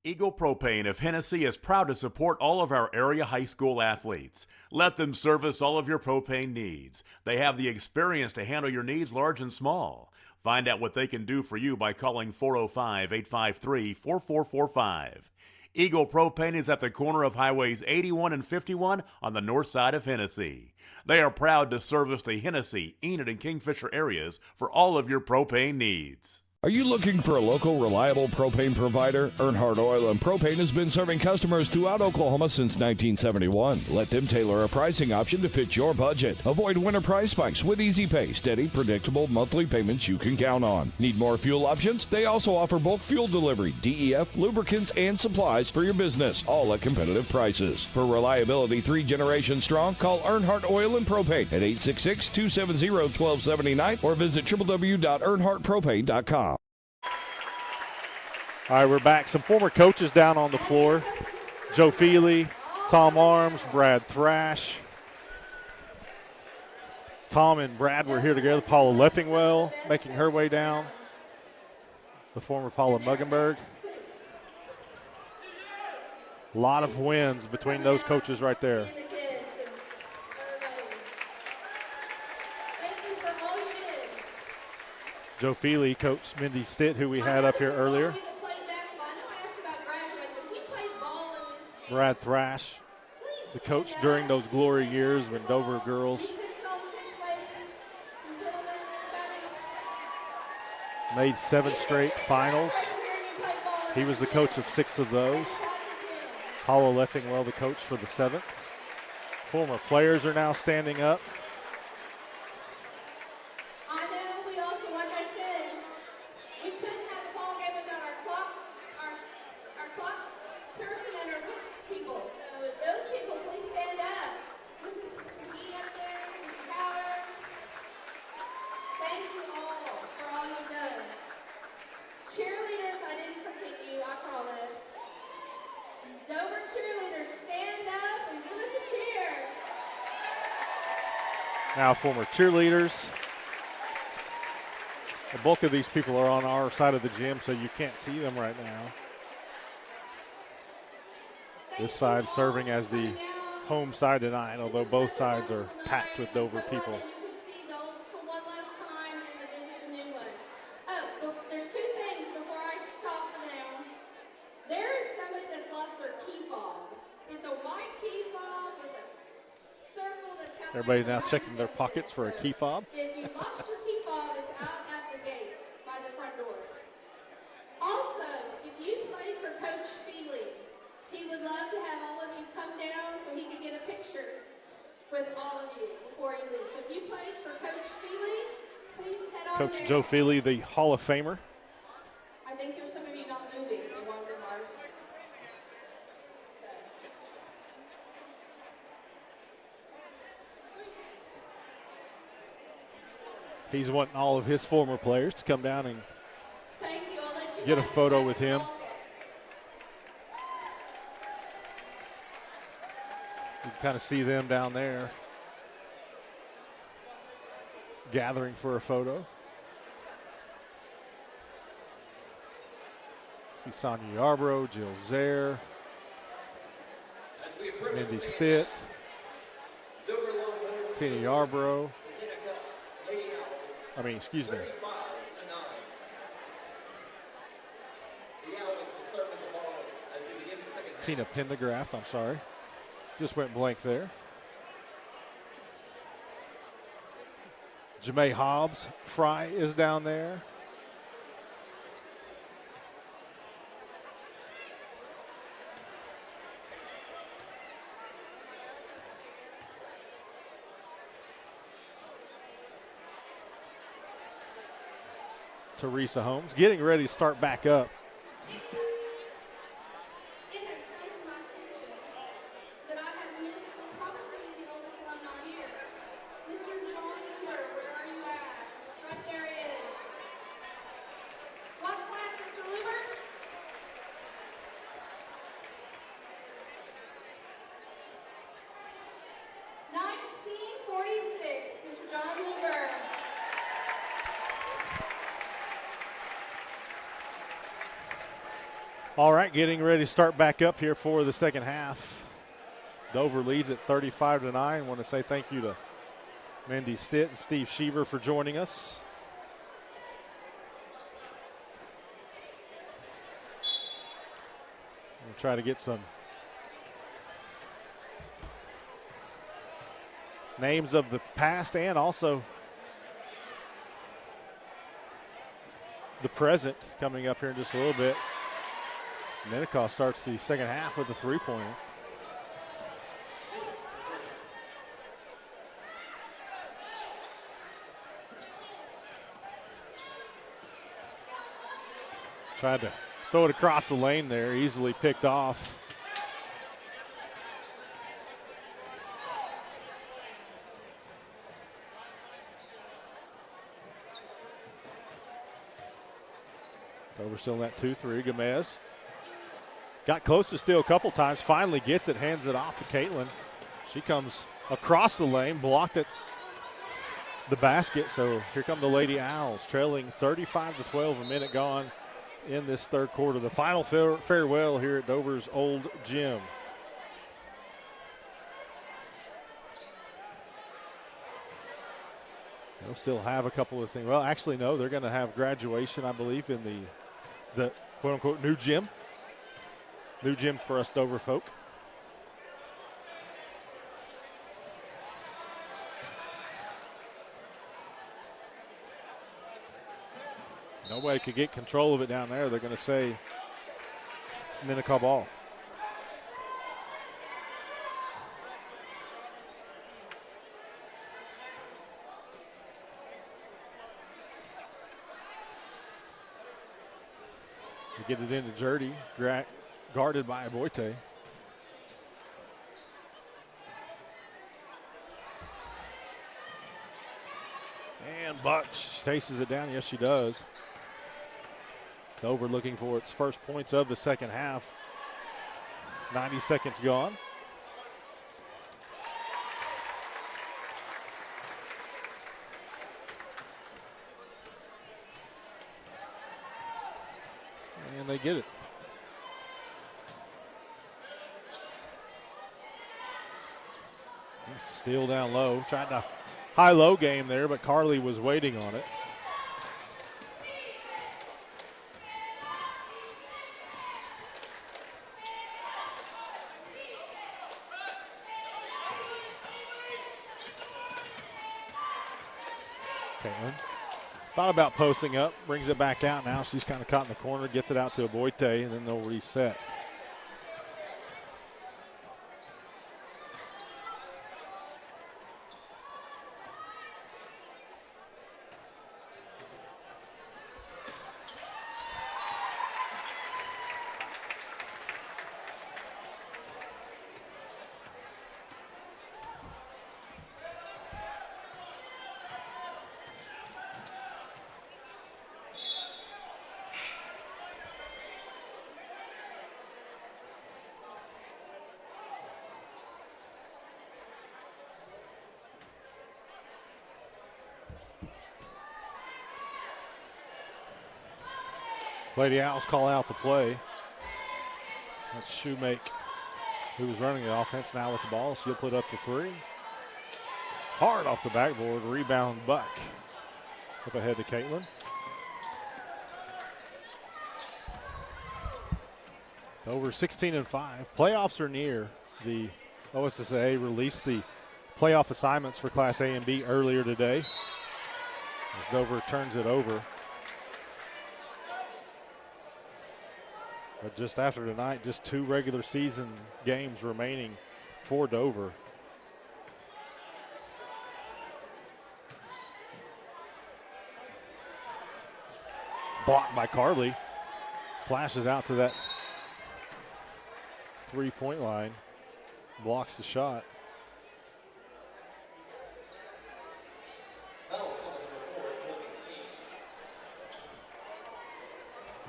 Eagle Propane of Hennessy is proud to support all of our area high school athletes. Let them service all of your propane needs. They have the experience to handle your needs large and small. Find out what they can do for you by calling 405-853-4445. Eagle Propane is at the corner of Highways 81 and 51 on the north side of Hennessy. They are proud to service the Hennessy, Enid, and Kingfisher areas for all of your propane needs. Are you looking for a local, reliable propane provider? Earnhardt Oil and Propane has been serving customers throughout Oklahoma since 1971. Let them tailor a pricing option to fit your budget. Avoid winter price spikes with easy pay, steady, predictable monthly payments you can count on. Need more fuel options? They also offer bulk fuel delivery, DEF, lubricants, and supplies for your business, all at competitive prices. For reliability 3 generations strong, call Earnhardt Oil and Propane at 866-270-1279 or visit www.earnhardtpropane.com. All right, we're back. Some former coaches down on the floor. Joe Feely, Tom Arms, Brad Thrash. Tom and Brad were here together. Paula Leffingwell making her way down. The former Paula Muggenberg. A lot of wins between those coaches right there. Joe Feely coached Mindy Stitt, who we had up here earlier. Brad Thrash, the coach during those glory years when Dover girls made 7 straight finals. He was the coach of 6 of those. Paula Leffingwell, the coach for the 7th. Former players are now standing up. Now former cheerleaders. The bulk of these people are on our side of the gym, so you can't see them right now. This side serving as the home side tonight, although both sides are packed with Dover people. Everybody now checking their pockets for a key fob. If you lost your key fob, it's out at the gate by the front doors. Also, if you played for Coach Feely, he would love to have all of you come down so he could get a picture with all of you before he leaves. So if you played for Coach Feely, please head on Coach down. Joe Feely, the Hall of Famer. I think there's some of you not moving. They want their bars. He's wanting all of his former players to come down and get a photo with him. You can kind of see them down there gathering for a photo. See Sonia Yarbrough, Jill Zare, Mindy Stitt, Tina Yarbrough. Excuse me. Tina Pendergraft, I'm sorry. Just went blank there. Jamae Hobbs Fry is down there. Teresa Holmes getting ready to start back up. It has come to my attention that I have missed probably the oldest alumni here. Mr. John Miller, where are you at? Right there he is. What class, Mr. Luber? (1946), Mr. John Luber. All right, getting ready to start back up here for the second half. Dover leads at 35-9. I want to say thank you to Mindy Stitt and Steve Sheaver for joining us. We'll try to get some names of the past and also the present coming up here in just a little bit. So Ninnekah starts the second half with a three-pointer. Tried to throw it across the lane there, easily picked off. Dover still in that 2-3. Gomez got close to steal a couple times, finally gets it, hands it off to Caitlin. She comes across the lane, blocked at the basket, so here come the Lady Owls, trailing 35-12, a minute gone in this third quarter. The final farewell here at Dover's old gym. They'll still have a couple of things. Well, actually, no, they're going to have graduation, I believe, in the quote-unquote new gym. New gym for us Dover folk. Nobody could get control of it down there. They're going to say it's Ninnekah ball. They get it into Jurdy, guarded by Aboite. And Buck chases it down. Yes, she does. Dover looking for its first points of the second half. 90 seconds gone. And they get it. Steal down low. Tried to high-low game there, but Carly was waiting on it. Caitlin thought about posting up, brings it back out now. She's kind of caught in the corner, gets it out to Aboite, and then they'll reset. Lady Owls call out the play. That's Shoemake, who was running the offense, now with the ball. She'll put up the three. Hard off the backboard. Rebound Buck. Up ahead to Caitlin. Over 16-5. Playoffs are near. The OSSAA released the playoff assignments for Class A and B earlier today as Dover turns it over. But just after tonight, just 2 regular season games remaining for Dover. Blocked by Carly. Flashes out to that three-point line. Blocks the shot.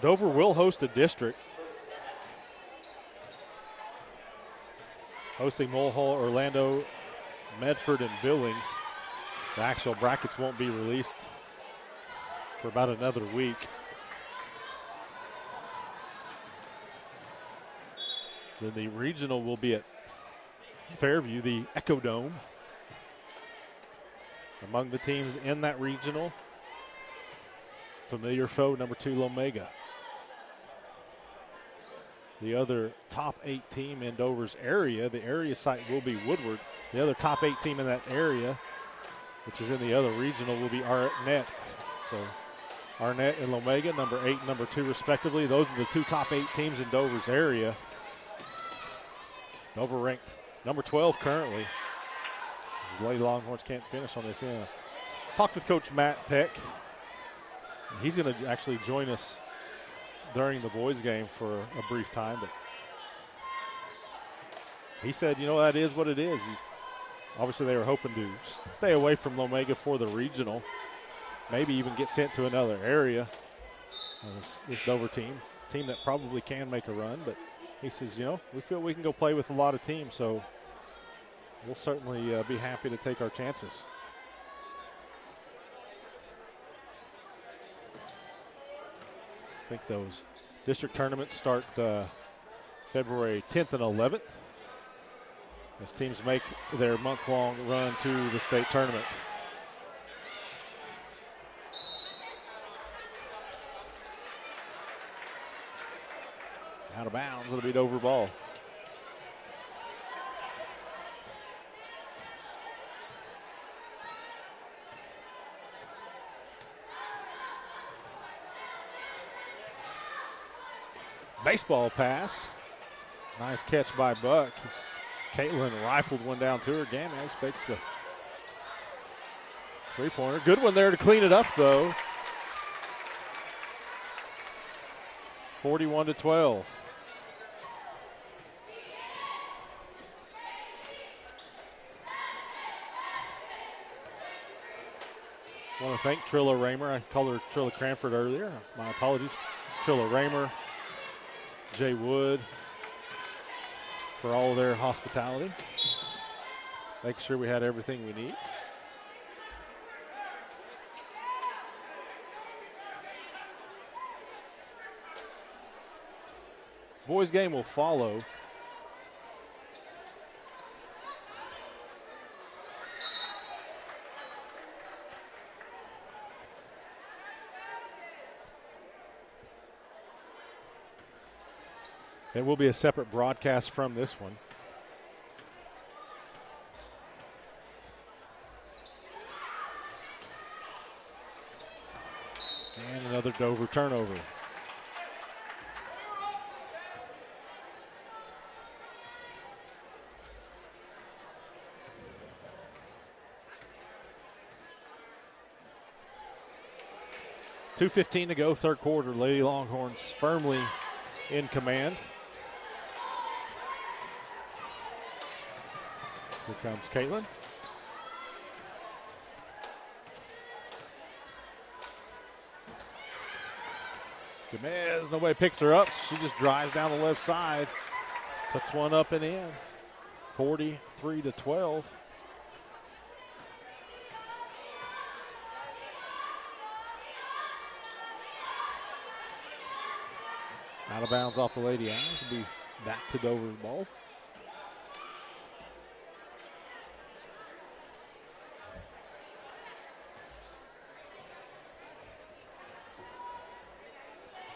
Dover will host a district. Hosting Mulhall, Orlando, Medford, and Billings. The actual brackets won't be released for about another week. Then the regional will be at Fairview, the Echo Dome. Among the teams in that regional, familiar foe, number 2, Lomega. The other top 8 team in Dover's area, the area site will be Woodward. The other top 8 team in that area, which is in the other regional, will be Arnett. So Arnett and Lomega, number 8 and number 2 respectively. Those are the 2 top 8 teams in Dover's area. Dover ranked number 12 currently. The Lady Longhorns can't finish on this end. Talked with Coach Matt Peck. He's going to actually join us during the boys game for a brief time, but he said, you know, that is what it is. Obviously, they were hoping to stay away from Lomega for the regional, maybe even get sent to another area. This Dover team that probably can make a run, but he says, you know, we feel we can go play with a lot of teams, so we'll certainly be happy to take our chances. I think those district tournaments start February 10th and 11th as teams make their month-long run to the state tournament. Out of bounds, it'll be Dover ball. Baseball pass. Nice catch by Buck. Caitlin rifled one down to her. Gamez fakes the three-pointer. Good one there to clean it up, though. 41-12. I want to thank Trilla Raymer. I called her Trilla Cranford earlier. My apologies. Trilla Raymer, Jay Wood, for all of their hospitality. Making sure we had everything we need. Boys game will follow. There will be a separate broadcast from this one. And another Dover turnover. .2:15 to go, third quarter. Lady Longhorns firmly in command. Here comes Caitlin. Gamez, nobody picks her up. She just drives down the left side. Puts one up and in. 43-12. Out of bounds off the Lady Owls. Will be back to Dover's ball.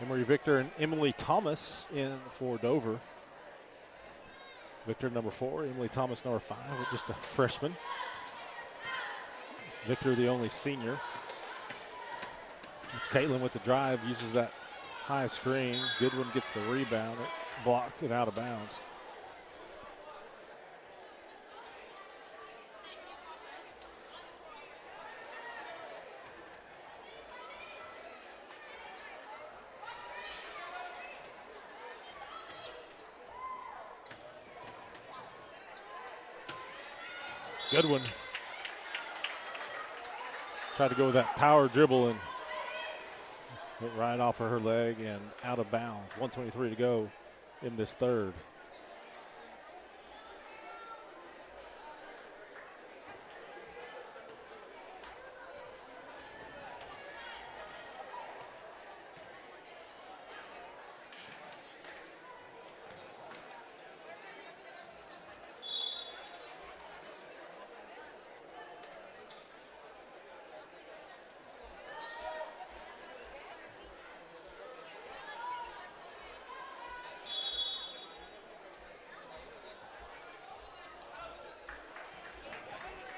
Emery Victor and Emily Thomas in for Dover. Victor number 4, Emily Thomas number 5, just a freshman. Victor the only senior. It's Caitlin with the drive, uses that high screen. Goodwin gets the rebound. It's blocked and out of bounds. Goodwin tried to go with that power dribble and went right off of her leg and out of bounds. 1:23 to go in this third.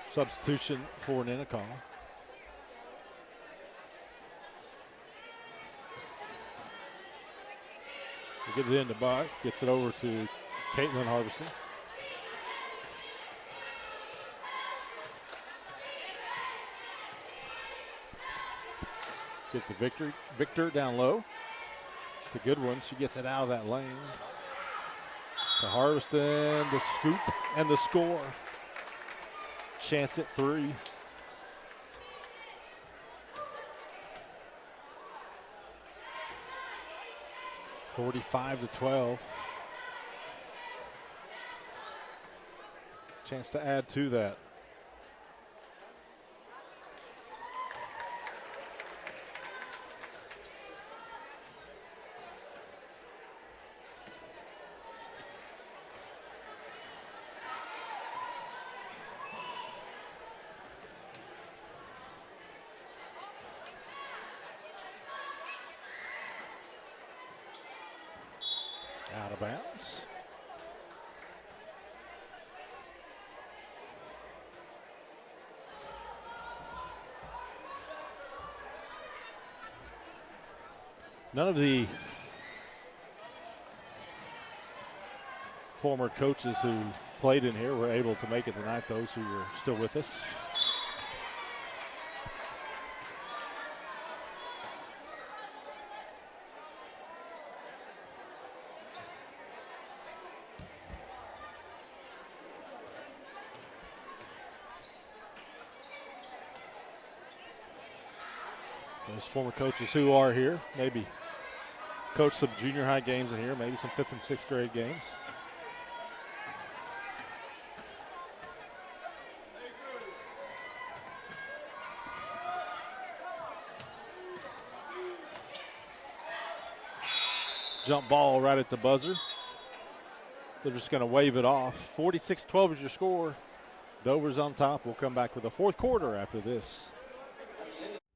Substitution for Ninnekah. Gets it into Buck. Gets it over to Caitlin Harveston. Get to Victor down low. It's a good one. She gets it out of that lane. To Harveston, the scoop and the score. Chance at 3. (45-12). Chance to add to that. Out of bounds. None of the former coaches who played in here were able to make it tonight, those who were still with us. Those former coaches who are here, maybe coached some junior high games in here, maybe some 5th and 6th grade games. Jump ball right at the buzzer. They're just going to wave it off. 46-12 is your score. Dover's on top. We'll come back with the fourth quarter after this.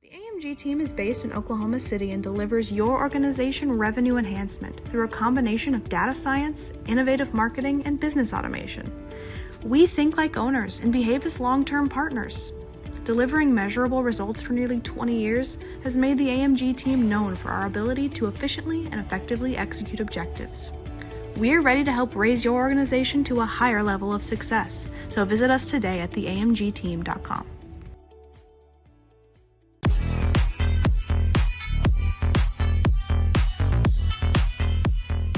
The AMG team is based in Oklahoma City and delivers your organization revenue enhancement through a combination of data science, innovative marketing, and business automation. We think like owners and behave as long-term partners. Delivering measurable results for nearly 20 years has made the AMG team known for our ability to efficiently and effectively execute objectives. We're ready to help raise your organization to a higher level of success, so visit us today at theamgteam.com.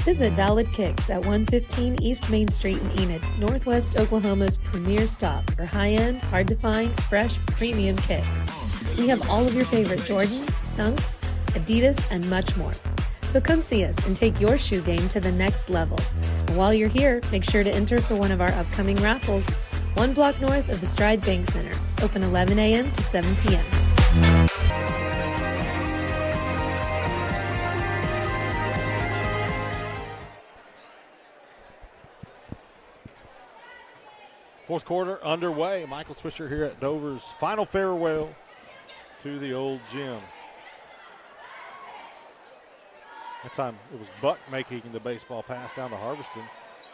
Visit Valid Kicks at 115 East Main Street in Enid, Northwest Oklahoma's premier stop for high-end, hard-to-find, fresh, premium kicks. We have all of your favorite Jordans, Dunks, Adidas, and much more. So come see us and take your shoe game to the next level. And while you're here, make sure to enter for one of our upcoming raffles, 1 block north of the Stride Bank Center, open 11 a.m. to 7 p.m. Fourth quarter underway. Michael Swisher here at Dover's final farewell to the old gym. That time it was Buck making the baseball pass down to Harveston.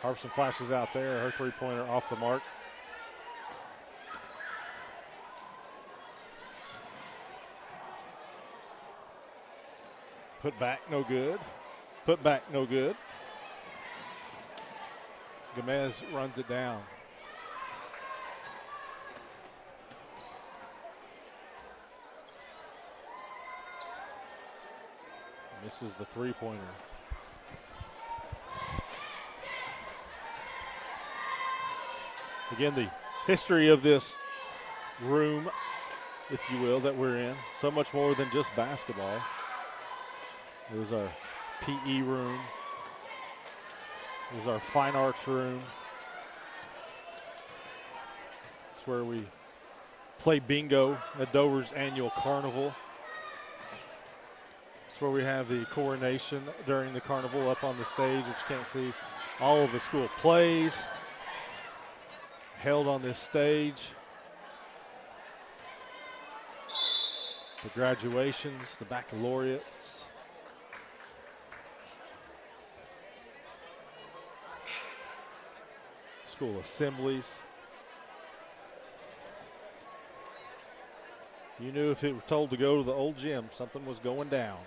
Harveston flashes out there. Her three-pointer off the mark. Put back, no good. Put back, no good. Gomez runs it down. Misses the three-pointer. Again, the history of this room, if you will, that we're in, so much more than just basketball. There's our PE room. There's our fine arts room. It's where we play bingo at Dover's annual carnival. It's where we have the coronation during the carnival up on the stage, which you can't see. All of the school plays held on this stage. The graduations, the baccalaureates. School assemblies. You knew if it were told to go to the old gym, something was going down.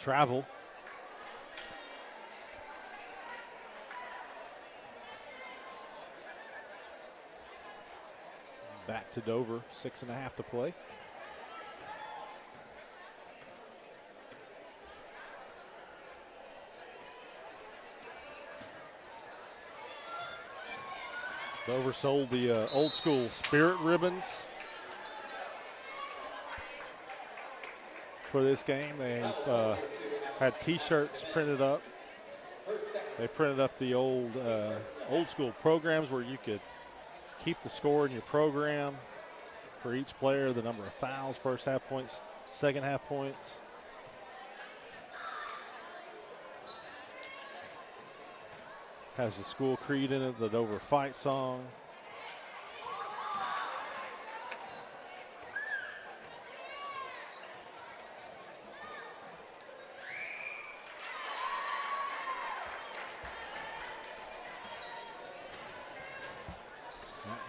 travel. Back to Dover, 6.5 to play. Dover sold the old school Spirit ribbons for this game. They've had T-shirts printed up. They printed up the old school programs where you could keep the score in your program for each player, the number of fouls, first half points, second half points. Has the school creed in it, the Dover fight song.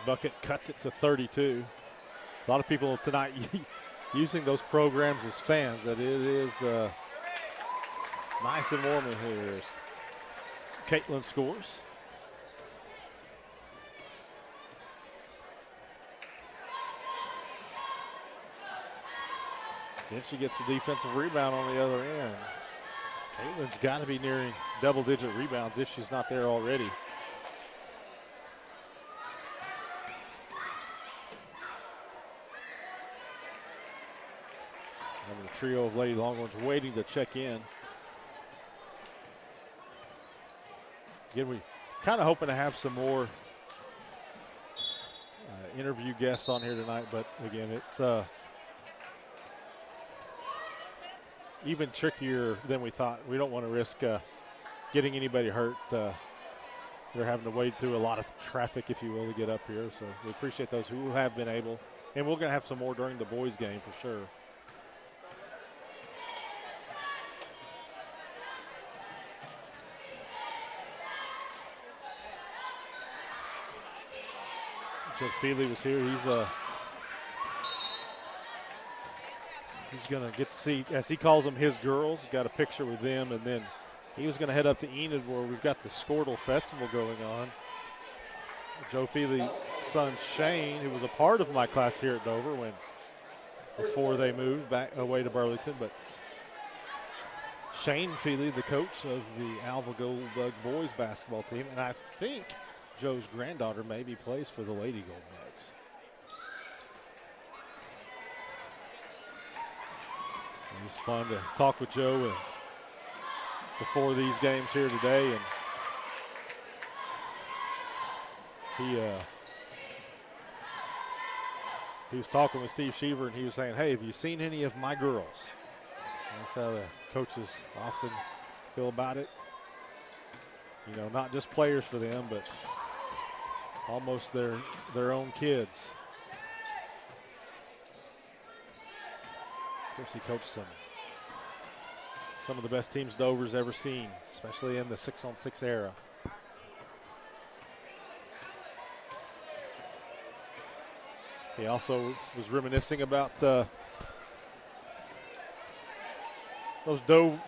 Bucket cuts it to 32. A lot of people tonight using those programs as fans. That it is nice and warm in here. Caitlin scores. Then she gets the defensive rebound on the other end. Caitlin's got to be nearing double-digit rebounds if she's not there already. And the trio of Lady Longhorns waiting to check in. Again, we kind of hoping to have some more interview guests on here tonight, but again, it's even trickier than we thought. We don't want to risk getting anybody hurt. They're having to wade through a lot of traffic, if you will, to get up here. So we appreciate those who have been able. And we're going to have some more during the boys' game for sure. Joe Feely was here. He's going to get to see, as he calls them, his girls. Got a picture with them, and then he was going to head up to Enid where we've got the Squirtle Festival going on. Joe Feely's son Shane, who was a part of my class here at Dover before they moved back away to Burlington, but Shane Feely, the coach of the Alva Goldbug boys basketball team, and I think Joe's granddaughter maybe plays for the Lady Goldbugs. It was fun to talk with Joe before these games here today, and he was talking with Steve Sheaver, and he was saying, "Hey, have you seen any of my girls?" And that's how the coaches often feel about it. You know, not just players for them, but almost their own kids. Of course, he coached some of the best teams Dover's ever seen, especially in the 6-on-6 era. He also was reminiscing about those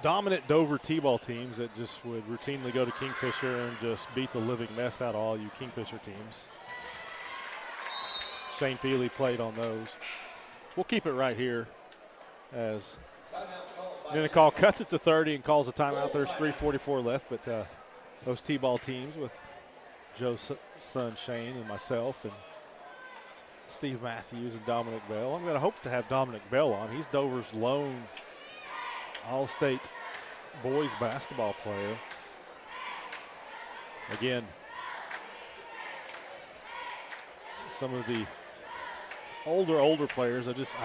dominant Dover T-ball teams that just would routinely go to Kingfisher and just beat the living mess out of all you Kingfisher teams. Shane Feely played on those. We'll keep it right here as Ninnekah cuts it to 30 and calls a timeout. There's 3:44 left, but those T-ball teams with Joe's son Shane and myself and Steve Matthews and Dominic Bell. I'm going to hope to have Dominic Bell on. He's Dover's lone All-State boys basketball player. Again, some of the older players, as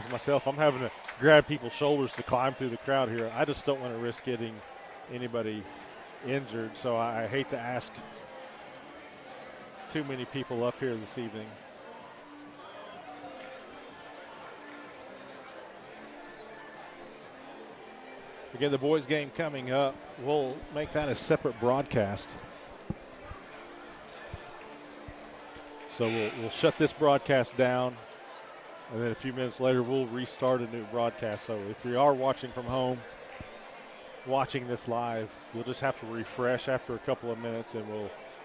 myself, I'm having to grab people's shoulders to climb through the crowd here. I just don't want to risk getting anybody injured, so I hate to ask too many people up here this evening. Again, the boys' game coming up. We'll make that a separate broadcast. So we'll shut this broadcast down. And then a few minutes later, we'll restart a new broadcast. So if you are watching from home, watching this live, you'll just have to refresh after a couple of minutes, and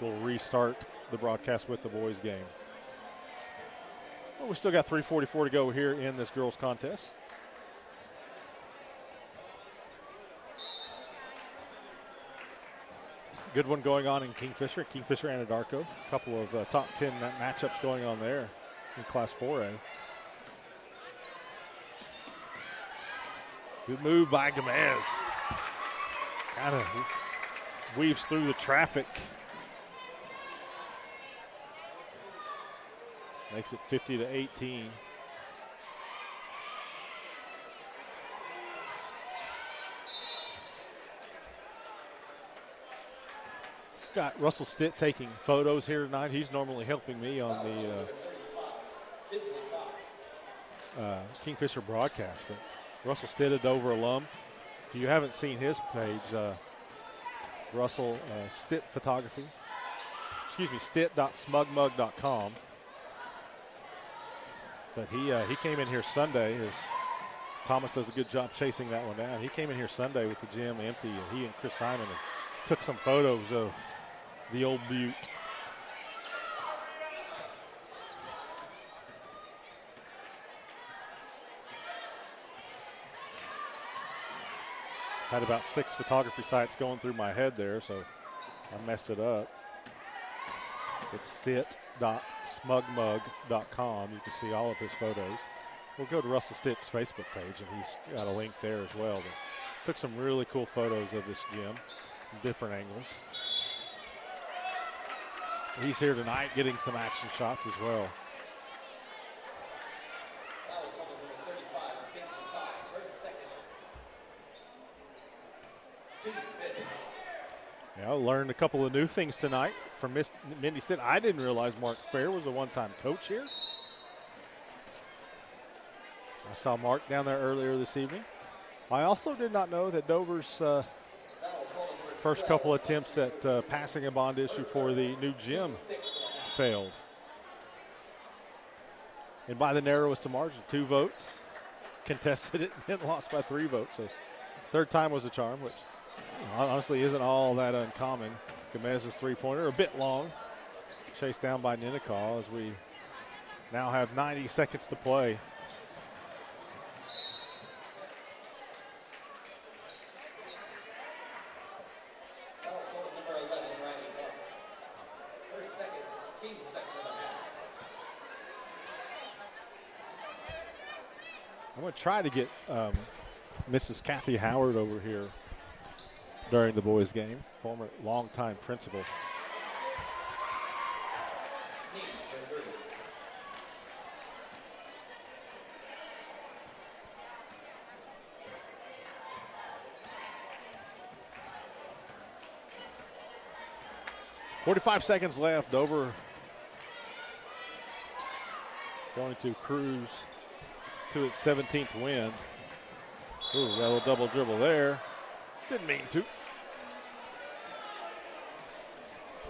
we'll restart the broadcast with the boys' game. Well, we still got 3:44 to go here in this girls' contest. Good one going on in Kingfisher Anadarko. A couple of top 10 matchups going on there in Class 4A. Good move by Gomez. Kind of weaves through the traffic. Makes it 50-18. Got Russell Stitt taking photos here tonight. He's normally helping me on the Kingfisher broadcast, but Russell Stitt, a Dover alum. If you haven't seen his page, Russell Stitt Photography, stitt.smugmug.com. But he came in here Sunday. Thomas does a good job chasing that one down. He came in here Sunday with the gym empty, and he and Chris Simon took some photos of the old Butte. Had about 6 photography sites going through my head there, so I messed it up. It's stitt.smugmug.com. You can see all of his photos. We'll go to Russell Stitt's Facebook page, and he's got a link there as well. But took some really cool photos of this gym from different angles. He's here tonight getting some action shots as well. Yeah, I learned a couple of new things tonight from Miss Mindy Stitt. I didn't realize Mark Fair was a one-time coach here. I saw Mark down there earlier this evening. I also did not know that Dover's first couple attempts at passing a bond issue for the new gym failed. And by the narrowest margin, 2 votes, contested it, and then lost by 3 votes. So third time was a charm, which honestly isn't all that uncommon. Gomez's three-pointer, a bit long, chased down by Ninnekah as we now have 90 seconds to play. I'm going to try to get Mrs. Kathy Howard over here during the boys' game, former longtime principal. .45 seconds left. Dover going to cruise to its 17th win. Ooh, got a little double dribble there. Didn't mean to.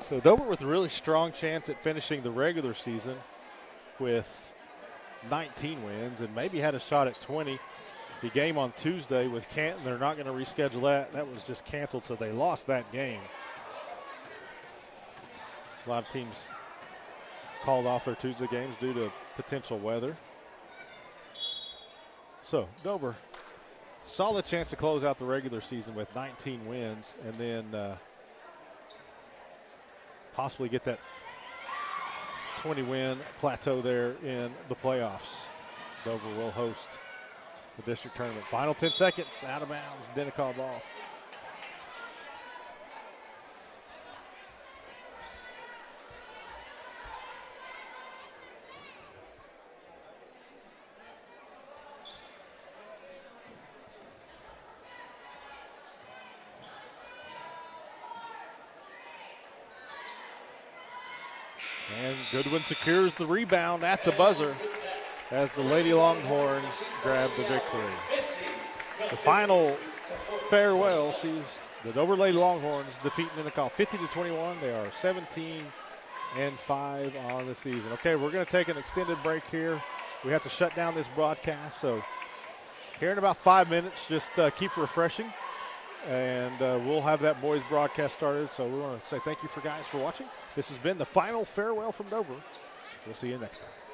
So Dover with a really strong chance at finishing the regular season with 19 wins and maybe had a shot at 20. The game on Tuesday with Canton, they're not going to reschedule that. That was just canceled, so they lost that game. A lot of teams called off their Tuesday games due to potential weather. So Dover, solid chance to close out the regular season with 19 wins and then possibly get that 20-win plateau there in the playoffs. Dover will host the district tournament. Final 10 seconds, out of bounds, Ninnekah ball. And Goodwin secures the rebound at the buzzer as the Lady Longhorns grab the victory. The final farewell sees the Dover Lady Longhorns defeat Ninnekah 50-21. They are 17-5 on the season. Okay, we're going to take an extended break here. we have to shut down this broadcast. So here in about 5 minutes, just keep refreshing. And we'll have that boys broadcast started. So we want to say thank you guys for watching. This has been the final farewell from Dover. We'll see you next time.